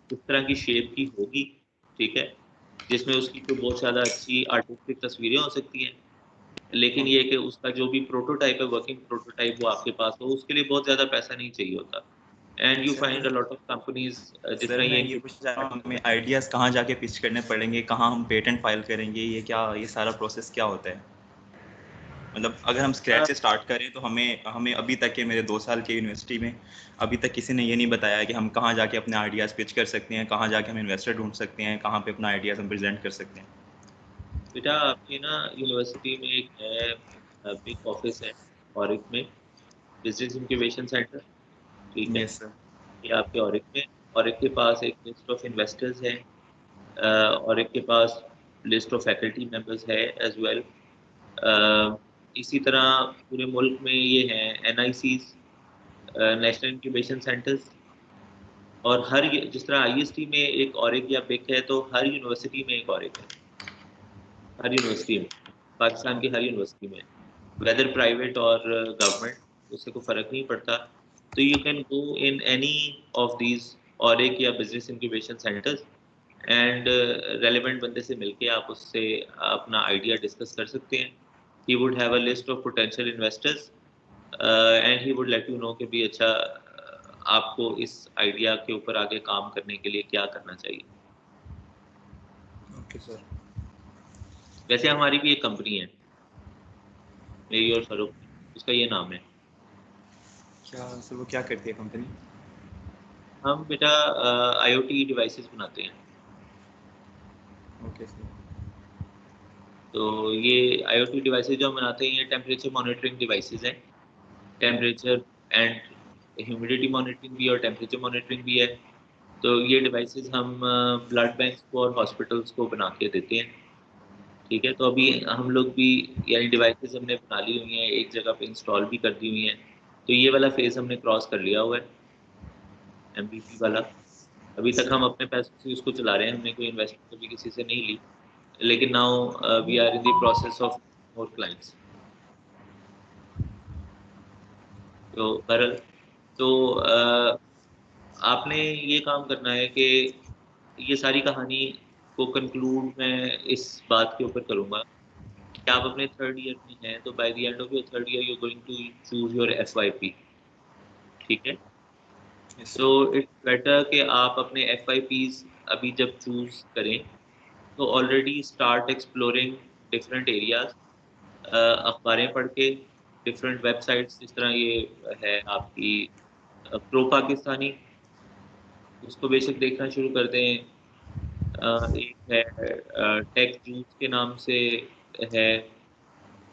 S1: किस तरह की शेप की होगी, ठीक है, जिसमें उसकी कोई बहुत ज़्यादा अच्छी आर्टिस्टिक तस्वीरें हो सकती हैं, लेकिन ये है कि उसका जो भी प्रोटोटाइप है, वर्किंग प्रोटोटाइप वो आपके पास हो, उसके लिए बहुत ज़्यादा पैसा नहीं चाहिए होता। And you find a lot of companies जिस
S11: सर
S1: तरह
S11: मैं
S1: ये
S11: ये
S1: इनके
S11: पूछना चाह रहा हूँ, हमें आइडियाज़ कहाँ जाके पिच करने पड़ेंगे, कहाँ हम पेटेंट फाइल करेंगे, ये सारा प्रोसेस क्या होता है? मतलब अगर हम स्क्रैच से स्टार्ट करें तो हमें हमें अभी तक के मेरे 2 साल के यूनिवर्सिटी में अभी तक किसी ने ये नहीं बताया कि हम कहाँ जाके अपने आइडियाज़ पिच कर सकते हैं, कहाँ जाके हम इन्वेस्टर ढूंढ सकते हैं, कहाँ पे अपना आइडियाज़ हम प्रेजेंट कर सकते हैं।
S1: बेटा आपकी ना यूनिवर्सिटी में एक है, बिग ऑफिस है ऑरिक में, बिजनेस इंक्यूबेशन सेंटर, ठीक है,
S11: यस सर।
S1: ये आपके ऑरिक में, ऑरिक के पास एक लिस्ट ऑफ इन्वेस्टर्स हैं, ऑरिक के पास लिस्ट ऑफ फैकल्टी मेंबर्स है एज वेल। इसी तरह पूरे मुल्क में ये हैं NICs, नेशनल इंक्यूबेशन सेंटर्स, और हर जिस तरह IST में एक ऑरिक या बिक है, तो हर यूनिवर्सिटी में एक ऑरिक है, हर यूनिवर्सिटी में, पाकिस्तान की हर यूनिवर्सिटी में, वेदर प्राइवेट और गवर्नमेंट, उससे कोई फ़र्क नहीं पड़ता। तो you can go in any of these ORIC या business incubation centres and relevant बंदे से मिलके आप उससे अपना आइडिया डिस्कस कर सकते हैं। He would have a list of potential investors and he would let you know कि भी अच्छा आपको इस आइडिया के ऊपर आगे काम करने के लिए क्या करना चाहिए।
S11: Okay sir.
S1: वैसे हमारी भी एक कंपनी है, मेरी और फरूक, उसका ये नाम है।
S11: क्या सर, वो क्या करती है कंपनी?
S1: हम बेटा IoT डिवाइसेस बनाते हैं।
S11: Okay sir.
S1: तो ये IoT डिवाइसेस जो हम बनाते हैं, ये टेम्परेचर मॉनिटरिंग डिवाइसेस हैं। टेम्परेचर एंड ह्यूमिडिटी मॉनिटरिंग भी और टेम्परेचर मॉनिटरिंग भी है। तो ये डिवाइसेस हम ब्लड बैंक्स को और हॉस्पिटल्स को बना के देते हैं। ठीक है, तो अभी हम लोग भी यानी डिवाइसेस हमने बना ली हुई हैं, एक जगह पे इंस्टॉल भी कर दी हुई हैं। तो ये वाला फेज़ हमने क्रॉस कर लिया हुआ है, MVP वाला। अभी तक हम अपने पैसों से उसको चला रहे हैं, हमने कोई इन्वेस्टमेंट कभी किसी से नहीं ली, लेकिन now we are in the process of more clients. तो आपने ये काम करना है कि ये सारी कहानी को कंक्लूड मैं इस बात के ऊपर करूँगा कि आप अपने 3rd ईयर में हैं, तो by the end of your 3rd year you are going to choose your FYP। ठीक है, तो इट्स बेटर कि आप अपने FYPs अभी जब चूज करें तो already start exploring different areas, अखबारें पढ़ के, डिफरेंट वेबसाइट्स, जिस तरह ये है आपकी प्रो पाकिस्तानी, उसको बेशक देखना शुरू कर दें। एक है टेक जूस के नाम से है,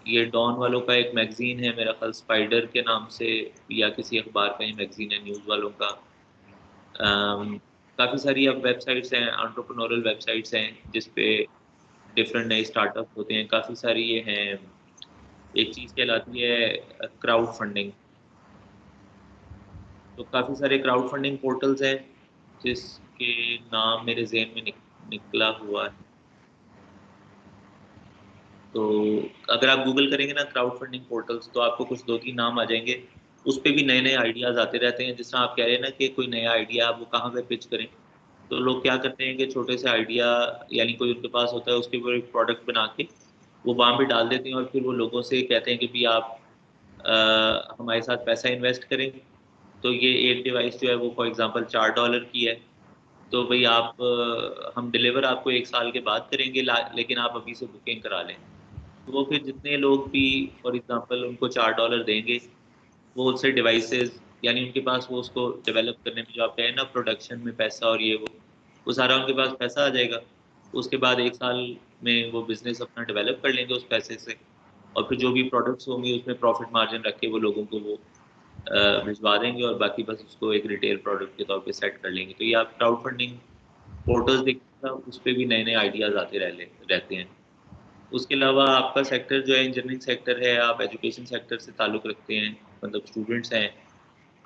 S1: ये डॉन वालों का एक मैगजीन है, मेरा ख्याल स्पाइडर के नाम से या किसी अखबार का ही मैगजीन है, न्यूज़ वालों का। काफ़ी सारी अब वेबसाइट्स हैं, एंटरप्रेन्योरल वेबसाइट्स हैं, जिस पे डिफरेंट नए स्टार्टअप होते हैं। काफ़ी सारी ये हैं, एक चीज़ कहलाती है क्राउड फंडिंग। तो काफ़ी सारे क्राउड फंडिंग पोर्टल्स हैं जिसके नाम मेरे जहन में निकला हुआ है। तो अगर आप गूगल करेंगे ना क्राउड फंडिंग पोर्टल्स, तो आपको कुछ 2-3 नाम आ जाएंगे। उस पे भी नए नए आइडियाज़ आते रहते हैं। जिस तरह आप कह रहे हैं ना कि कोई नया आइडिया आप वो कहाँ पे पिच करें, तो लोग क्या करते हैं कि छोटे से आइडिया यानी कोई उनके पास होता है, उसके ऊपर एक प्रोडक्ट बना के वो वहाँ पे डाल देते हैं और फिर वो लोगों से कहते हैं कि भी आप हमारे साथ पैसा इन्वेस्ट करें। तो ये एक डिवाइस जो है वो फॉर एग्जांपल $4 की है, तो भाई आप हम डिलीवर आपको 1 साल के बाद करेंगे, लेकिन आप अभी से बुकिंग करा लें। तो वो फिर जितने लोग भी फॉर एग्जांपल उनको $4 देंगे, वो उससे डिवाइसेस यानी उनके पास वो उसको डेवलप करने में जो आप कहें ना प्रोडक्शन में पैसा और ये वो सारा उनके पास पैसा आ जाएगा। उसके बाद 1 साल में वो बिज़नेस अपना डेवलप कर लेंगे उस पैसे से, और फिर जो भी प्रोडक्ट्स होंगे उसमें प्रॉफिट मार्जिन रख के वो लोगों को वो भिजवा देंगे, और बाकी बस उसको एक रिटेल प्रोडक्ट के तौर पे सेट कर लेंगे। तो ये आप क्राउड फंडिंग पोर्टल्स देखिएगा, उस पे भी नए-नए आइडियाज़ आते रहते हैं। उसके अलावा आपका सेक्टर जो है इंजीनियरिंग सेक्टर है, आप एजुकेशन सेक्टर से ताल्लुक़ रखते हैं, मतलब स्टूडेंट्स हैं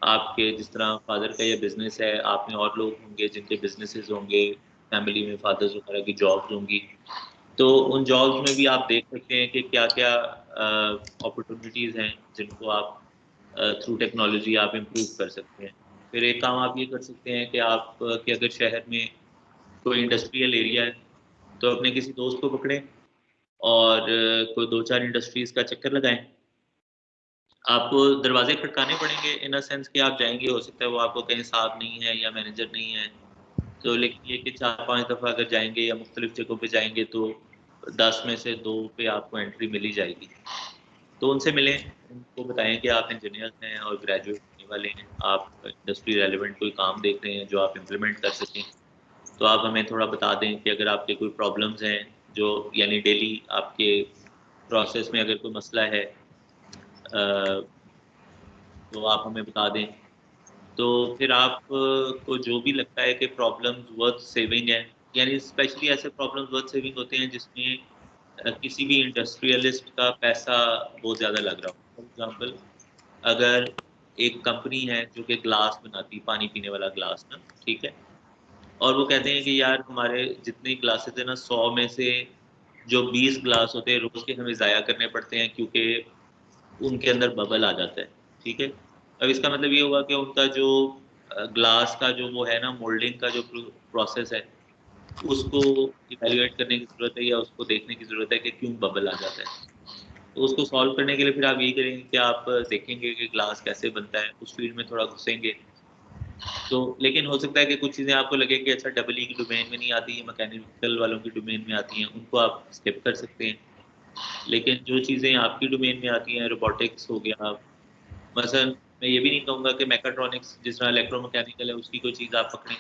S1: आपके, जिस तरह फादर का ये बिज़नेस है, आप में और लोग होंगे जिनके बिज़नेसेस होंगे, फैमिली में फादर्स वगैरह की जॉब्स होंगी। तो उन जॉब्स में भी आप देख सकते हैं कि क्या-क्या अपॉर्चुनिटीज़ हैं जिनको आप थ्रू टेक्नोलॉजी आप इम्प्रूव कर सकते हैं। फिर एक काम आप ये कर सकते हैं कि आप कि अगर शहर में कोई इंडस्ट्रियल एरिया है, तो अपने किसी दोस्त को पकड़ें और कोई 2-4 इंडस्ट्रीज़ का चक्कर लगाएँ। आपको दरवाज़े खटकाने पड़ेंगे इन अ सेंस कि आप जाएँगे, हो सकता है वो आपको कहें साहब नहीं है या मैनेजर नहीं है। तो लेकिन ये कि 4-5 दफ़ा अगर जाएँगे या मुख्तलिफ़ जगहों पे जाएँगे तो 10 में से 2 पे आपको एंट्री मिल ही जाएगी। तो उनसे मिलें, उनको बताएँ कि आप इंजीनियर हैं और ग्रेजुएट होने वाले हैं, आप इंडस्ट्री रेलेवेंट कोई काम देख रहे हैं जो आप इम्प्लीमेंट कर सकें। तो आप हमें थोड़ा बता दें कि अगर आपके कोई प्रॉब्लम्स हैं जो यानी डेली आपके प्रोसेस में अगर कोई मसला है, तो आप हमें बता दें। तो फिर आप को जो भी लगता है कि प्रॉब्लम्स वर्थ सेविंग है, यानी स्पेशली ऐसे प्रॉब्लम्स बहुत सेविंग होते हैं जिसमें किसी भी इंडस्ट्रियलिस्ट का पैसा बहुत ज़्यादा लग रहा हो। फॉर एग्जांपल, अगर एक कंपनी है जो कि ग्लास बनाती, पानी पीने वाला ग्लास ना, ठीक है, और वो कहते हैं कि यार हमारे जितने ग्लासेस है ना, 100 में से जो 20 ग्लास होते हैं रोज के हमें ज़ाया करने पड़ते हैं क्योंकि उनके अंदर बबल आ जाता है, ठीक है। अब इसका मतलब ये होगा कि उनका जो ग्लास का जो वो है ना, मोल्डिंग का जो प्रोसेस है, उसको इवैल्यूएट करने की ज़रूरत है या उसको देखने की ज़रूरत है कि क्यों बबल आ जाता है। तो उसको सॉल्व करने के लिए फिर आप यही करेंगे कि आप देखेंगे कि ग्लास कैसे बनता है, उस फील्ड में थोड़ा घुसेंगे। तो लेकिन हो सकता है कि कुछ चीज़ें आपको लगे कि अच्छा डबल ई की डोमेन में नहीं आती, ये मैकेनिकल वालों की डोमेन में आती हैं, उनको आप स्किप कर सकते हैं। लेकिन जो चीज़ें आपकी डोमेन में आती हैं, रोबोटिक्स हो गया, मसलन मैं ये भी नहीं कहूँगा कि मैकाट्रॉनिक्स जिस तरह इलेक्ट्रोमैकेनिकल है उसकी कोई चीज़ आप पकड़ें,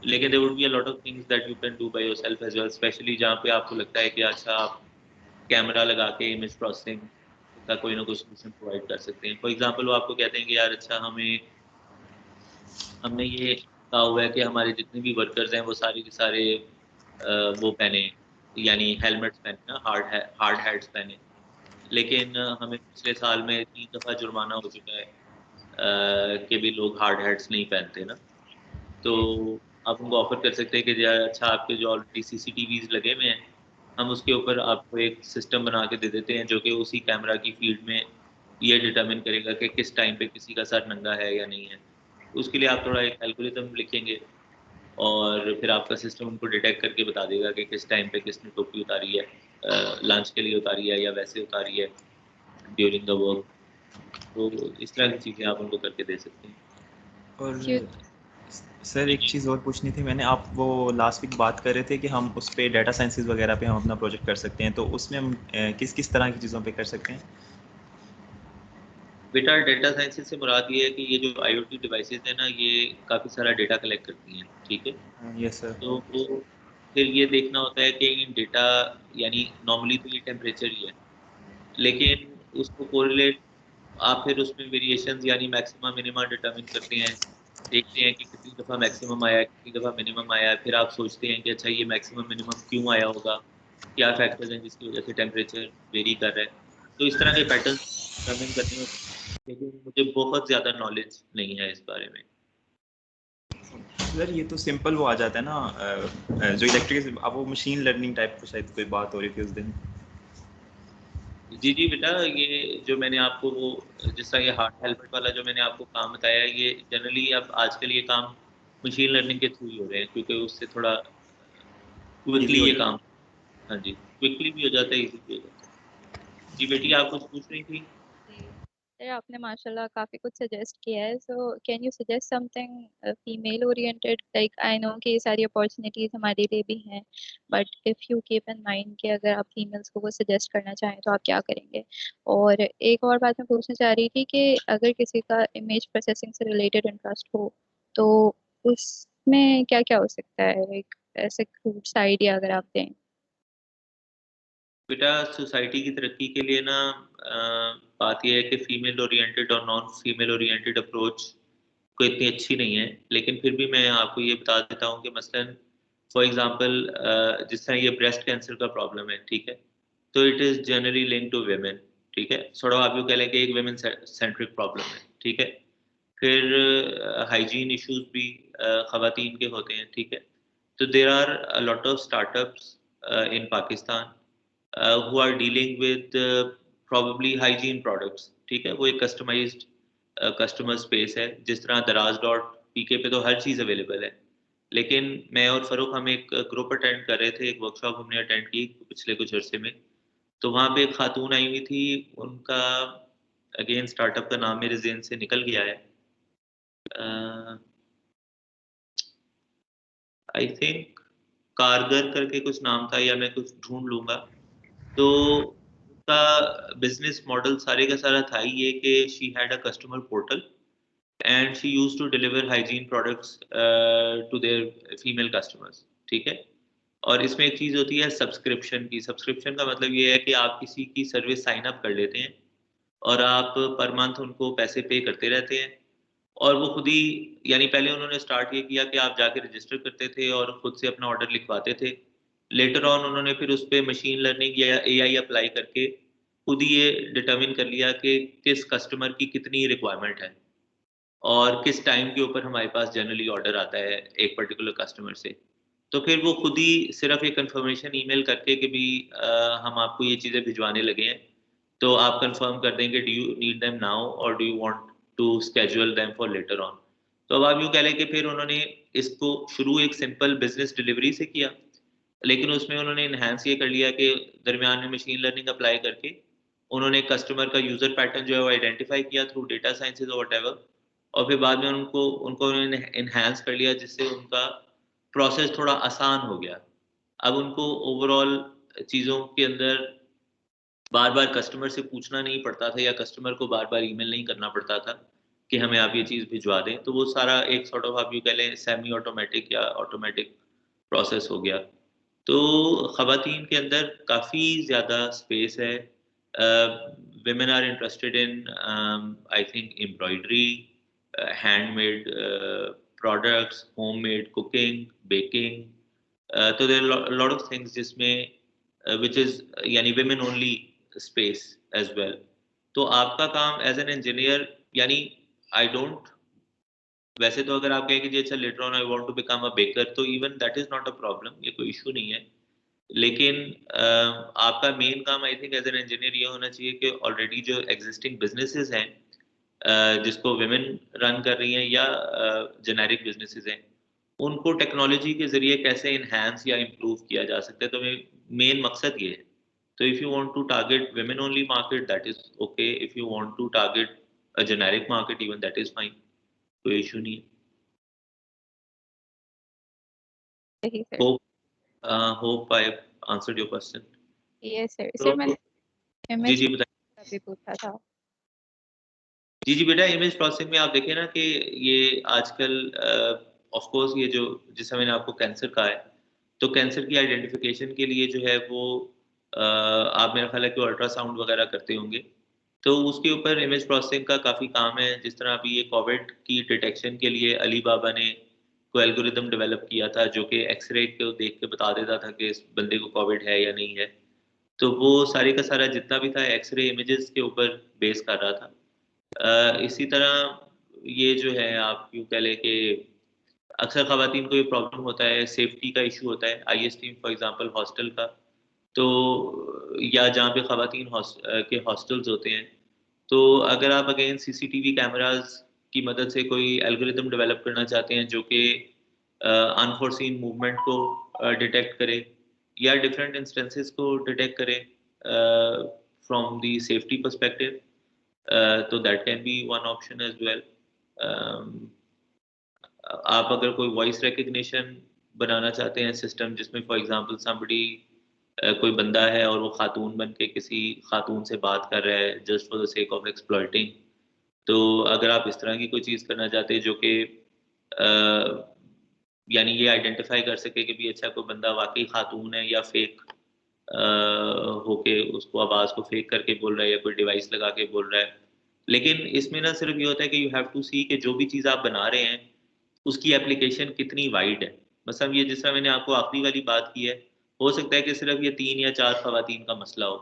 S1: लेकिन there would be a lot of things that you can do by yourself as well, specially जहाँ पे आपको लगता है कि अच्छा आप कैमरा लगा के इमेज प्रोसेसिंग का कोई ना कोई सॉल्यूशन प्रोवाइड कर सकते हैं। फॉर एग्जांपल वो आपको कहते हैं कि यार अच्छा हमने ये कहा हुआ है कि हमारे जितने भी वर्कर्स हैं वो सारे के सारे वो पहने, यानी हेलमेट्स पहने ना, हार्ड हैट्स पहने, लेकिन हमें पिछले साल में 3 दफ़ा जुर्माना हो चुका है कि भी लोग हार्ड हैट्स नहीं पहनते ना। तो आप उनको ऑफ़र कर सकते हैं कि यार अच्छा आपके जो ऑलरेडी सीसीटीवीज़ लगे हुए हैं, हम उसके ऊपर आपको एक सिस्टम बना के दे देते हैं जो कि उसी कैमरा की फ़ीड में ये डिटरमिन करेगा कि किस टाइम पे किसी का सर नंगा है या नहीं है। उसके लिए आप थोड़ा एक एल्गोरिथम लिखेंगे और फिर आपका सिस्टम उनको डिटेक्ट करके बता देगा कि किस टाइम पे किसने टोपी उतारी है, लंच के लिए उतारी है या वैसे उतारी है ड्यूरिंग द वर्क। तो इस तरह की चीज़ें आप उनको करके दे सकते हैं।
S11: और सर एक चीज़ और पूछनी थी मैंने, आप वो लास्ट वीक बात कर रहे थे कि हम उस पे डाटा साइंसेस वगैरह पे हम अपना प्रोजेक्ट कर सकते हैं, तो उसमें हम किस किस तरह की चीज़ों पे कर सकते हैं?
S1: बेटा डेटा साइंसेस से मुराद ये है कि ये जो IoT डिवाइसेस है ना, ये काफ़ी सारा डेटा कलेक्ट करती हैं, ठीक है।
S11: Yes sir.
S1: तो फिर ये देखना होता है कि इन डेटा, यानी नॉर्मली तो ये टेम्परेचर ही है, लेकिन उसको कोरिलेट आप फिर उसमें वेरिएशंस यानी मैक्सिमा मिनिमा डिटरमिन करते हैं, देखते हैं कि कितनी दफ़ा मैक्सिमम आया है, कितनी दफ़ा मिनिमम आया है, फिर आप सोचते हैं कि अच्छा ये मैक्सिमम मिनिमम क्यों आया होगा, क्या फैक्टर्स हैं जिसकी वजह से टेम्परेचर वेरी कर रहा है। तो इस तरह के पैटर्न डिटरमिन करने होते हैं, लेकिन मुझे बहुत ज़्यादा नॉलेज नहीं है इस बारे में।
S11: सर ये तो सिंपल वो आ जाता है ना, जो इलेक्ट्रिक, अब वो मशीन लर्निंग टाइप की शायद कोई बात हो रही थी उस दिन।
S1: जी बेटा, ये जो मैंने आपको वो जिस तरह ये हार्ट हेल्मेट वाला जो मैंने आपको काम बताया, ये जनरली अब आजकल ये काम मशीन लर्निंग के थ्रू ही हो रहे हैं क्योंकि उससे थोड़ा क्विकली ये काम, हाँ जी, क्विकली भी हो जाता है, इजी भी हो जाता है। जी बेटी, आप कुछ पूछ रही थी?
S8: सर आपने माशाल्लाह काफ़ी कुछ सजेस्ट किया है, so can you suggest something female oriented, like I know कि ये सारी अपॉर्चुनिटीज़ हमारे लिए भी हैं, but if you keep in mind कि अगर आप फीमेल्स को कुछ सजेस्ट करना चाहें तो आप क्या करेंगे? और एक और बात मैं पूछना चाह रही थी कि अगर किसी का इमेज प्रोसेसिंग से रिलेटेड इंटरेस्ट हो तो उसमें क्या क्या हो सकता है, लाइक ऐसे कुछ आइडिया अगर आप दें।
S1: बेटा, सोसाइटी की तरक्की के लिए ना बात यह है कि फीमेल ओरिएंटेड और नॉन फीमेल ओरिएंटेड अप्रोच कोई इतनी अच्छी नहीं है, लेकिन फिर भी मैं आपको ये बता देता हूँ कि मसलन फॉर एग्जांपल जिस तरह ये ब्रेस्ट कैंसर का प्रॉब्लम है, ठीक है, तो it is generally link to women, ठीक है, थोड़ा आप यूँ कह लें कि एक वेमेन सेंट्रिक प्रॉब्लम है, ठीक है। फिर हाइजीन इश्यूज भी ख़वातीन के होते हैं, ठीक है। तो there are a lot of startups in Pakistan who are dealing with probably hygiene products, ठीक है, वो एक कस्टमाइज्ड कस्टमर स्पेस है, जिस तरह दराज डॉट पीके पे तो हर चीज़ अवेलेबल है, लेकिन मैं और फरूक हम एक ग्रुप अटेंड कर रहे थे, एक वर्कशॉप हमने अटेंड की पिछले कुछ अरसे में, तो वहाँ पे एक खातून आई हुई थी, उनका अगेन स्टार्टअप का नाम मेरे ज़हन से निकल गया है, आई थिंक कारगर करके कुछ नाम था, या मैं कुछ ढूंढ लूँगा। तो उनका बिज़नेस मॉडल सारे का सारा था ही ये कि she had a customer portal and she used to deliver hygiene products to their female customers, ठीक है। और इसमें एक चीज़ होती है सब्सक्रिप्शन की। सब्सक्रिप्शन का मतलब ये है कि आप किसी की सर्विस साइन अप कर लेते हैं और आप पर मंथ उनको पैसे पे करते रहते हैं और वो खुद ही यानी पहले उन्होंने स्टार्ट ये किया कि आप जाके रजिस्टर करते थे और खुद से अपना ऑर्डर लिखवाते थे। लेटर ऑन उन्होंने फिर उस पे मशीन लर्निंग या एआई अप्लाई करके खुद ही ये डिटरमिन कर लिया कि किस कस्टमर की कितनी रिक्वायरमेंट है और किस टाइम के ऊपर हमारे पास जनरली ऑर्डर आता है एक पर्टिकुलर कस्टमर से। तो फिर वो खुद ही सिर्फ एक कंफर्मेशन ईमेल करके कि भी हम आपको ये चीज़ें भिजवाने लगे हैं, तो आप कंफर्म कर देंगे do you need them now or do you want to schedule them for later on. तो अब आप यूँ कह लें कि फिर उन्होंने इसको शुरू एक सिंपल बिजनेस डिलीवरी से किया, लेकिन उसमें उन्होंने एनहांस ये कर लिया कि दरमियान में मशीन लर्निंग अप्लाई करके उन्होंने कस्टमर का यूज़र पैटर्न जो है वो आइडेंटिफाई किया थ्रू डेटा साइंसेज और व्हाटएवर, और फिर बाद में उनको उनको उन्होंने एनहांस कर लिया जिससे उनका प्रोसेस थोड़ा आसान हो गया। अब उनको ओवरऑल चीज़ों के अंदर बार-बार कस्टमर से पूछना नहीं पड़ता था या कस्टमर को बार-बार ईमेल नहीं करना पड़ता था कि हमें आप ये चीज़ भिजवा दें। तो वो सारा एक सॉर्ट ऑफ आप यूँ कह लें सेमी ऑटोमैटिक या ऑटोमैटिक प्रोसेस हो गया। तो ख़वातीन के अंदर काफ़ी ज़्यादा स्पेस है। women are interested in I think embroidery, handmade products, homemade cooking, baking. So there are a lot of things जिसमें which is यानी women only space as well. तो आपका काम as an engineer यानी I don't, वैसे तो अगर आप कहें कि जी अच्छा later on I want to become a baker तो even that is not a problem, ये कोई इशू नहीं है। लेकिन आपका मेन काम I think as an engineer ये होना चाहिए कि ऑलरेडी जो एग्जिस्टिंग बिजनेसेस हैं जिसको विमेन रन कर रही हैं या जेनेरिक बिजनेसेस हैं उनको टेक्नोलॉजी के जरिए कैसे इन्हांस या इम्प्रूव किया जा सकता है। तो मेन मकसद ये है। तो if you want to target women only market that is okay, if you want to target a generic market even that is fine, कोई इशू नहीं है।
S8: सही sir.
S1: Hope I have answered your question.
S8: Yes sir.
S1: तो
S8: sir मैंने
S1: जी
S8: image
S1: जी बताइए।
S8: अभी पूछा था।
S1: जी जी बेटा, इमेज प्रोसेसिंग में आप देखें ना कि ये आजकल ऑफ कोर्स ये जो जैसा मैंने आपको कैंसर कहा है, तो कैंसर की आइडेंटिफिकेशन के लिए जो है वो आप मेरा ख्याल है कि अल्ट्रासाउंड वगैरह करते होंगे, तो उसके ऊपर इमेज प्रोसेसिंग का काफ़ी काम है। जिस तरह अभी ये कोविड की डिटेक्शन के लिए अली बाबा ने कोई एल्गोरिदम डेवलप किया था जो कि एक्सरे को देख के बता देता था कि इस बंदे को कोविड है या नहीं है। तो वो सारे का सारा जितना भी था एक्सरे इमेजेस के ऊपर बेस कर रहा था। इसी तरह ये जो है आप यूँ कह लें कि अक्सर ख़वातीन को ये प्रॉब्लम होता है, सेफ्टी का इशू होता है, आईएसटी फॉर एग्ज़ाम्पल हॉस्टल का, तो या जहाँ पे ख़वातीन के हॉस्टल्स होते हैं, तो अगर आप अगेन सीसीटीवी कैमराज़ की मदद से कोई एल्गोरिदम डेवलप करना चाहते हैं जो कि अनफोर्सीन मूवमेंट को डिटेक्ट करे या डिफरेंट इंस्टेंसेस को डिटेक्ट करे फ्रॉम द सेफ्टी पर्सपेक्टिव, तो that can be one option as well. आप अगर कोई वॉइस रिकग्निशन बनाना चाहते हैं सिस्टम जिसमें फॉर एग्जांपल समबडी कोई बंदा है और वो खातून बन के किसी खातून से बात कर रहा है just for the sake of exploiting, तो अगर आप इस तरह की कोई चीज़ करना चाहते हैं जो कि यानी ये आइडेंटिफाई कर सके कि भी अच्छा कोई बंदा वाकई खातून है या फेक होके उसको आवाज़ को फेक करके बोल रहा है या कोई डिवाइस लगा के बोल रहा है। लेकिन इसमें ना सिर्फ ये होता है कि यू हैव टू सी कि जो भी चीज़ आप बना रहे हैं उसकी एप्लीकेशन कितनी वाइड है। मतलब ये जिस तरह मैंने आपको आखिरी वाली बात की है, हो सकता है कि सिर्फ ये 3 या 4 ख़वातीन का मसला हो,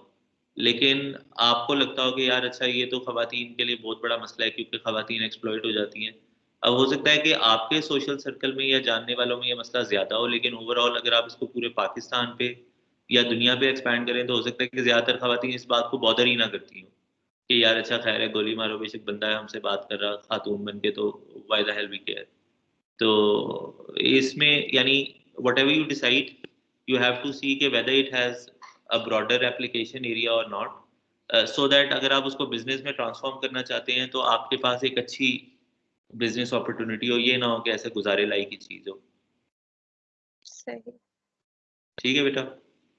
S1: लेकिन आपको लगता हो कि यार अच्छा ये तो ख़वातीन के लिए बहुत बड़ा मसला है क्योंकि ख़वातीन एक्सप्लॉइट हो जाती हैं। अब हो सकता है कि आपके सोशल सर्कल में या जानने वालों में ये मसला ज़्यादा हो, लेकिन ओवरऑल अगर आप इसको पूरे पाकिस्तान पे या दुनिया पे एक्सपैंड करें तो हो सकता है कि ज़्यादातर ख़वातीन इस बात को बॉदर ही ना करती हों कि यार अच्छा खैर है, गोली मारो, बेशक बंदा है हमसे बात कर रहा खातून बन के, तो why the hell we care. तो इसमें यानी whatever you decide you have to see कि whether it has a broader application area or not, so that अगर आप उसको बिजनेस में ट्रांसफॉर्म करना चाहते हैं तो आपके पास एक अच्छी बिजनेस अपॉर्चुनिटी हो, ये ना हो कि ऐसे गुजारे लाई की चीज़ हो।
S8: सही।
S1: ठीक है बेटा।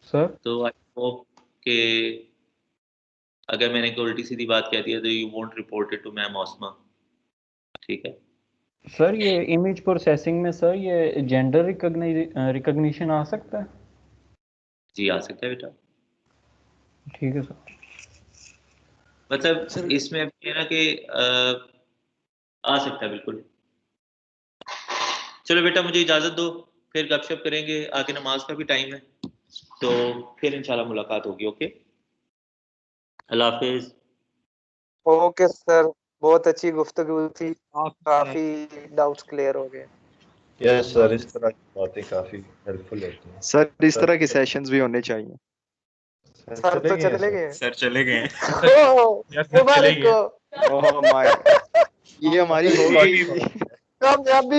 S10: सर
S1: तो आई होप कि अगर मैंने कोई उल्टी सीधी बात कह दी है तो you won't report it to ma'am Osma, ठीक है।
S10: सर ये इमेज प्रोसेसिंग में सर ये जेंडर रिकॉग्निशन आ सकता है?
S1: जी आ सकता है बेटा।
S10: ठीक है सर।
S1: मतलब इसमें अब ये है ना कि आ सकता है बिल्कुल। चलो बेटा मुझे इजाजत दो, फिर गपशप करेंगे, आगे नमाज का भी टाइम है, तो फिर इंशाल्लाह मुलाकात होगी। ओके, अल्लाह हाफिज।
S5: ओके सर, बहुत अच्छी गुफ्तगू थी, काफी डाउट्स क्लियर हो गए।
S6: यस सर, इस तरह की बातें काफी हेल्पफुल होती हैं
S12: सर इस तरह के सेशंस भी होने चाहिए।
S5: सर तो चले गए।
S11: सर चले गए।
S5: मुबारक हो।
S12: ओह माय, ये हमारी होगी
S5: कामयाबी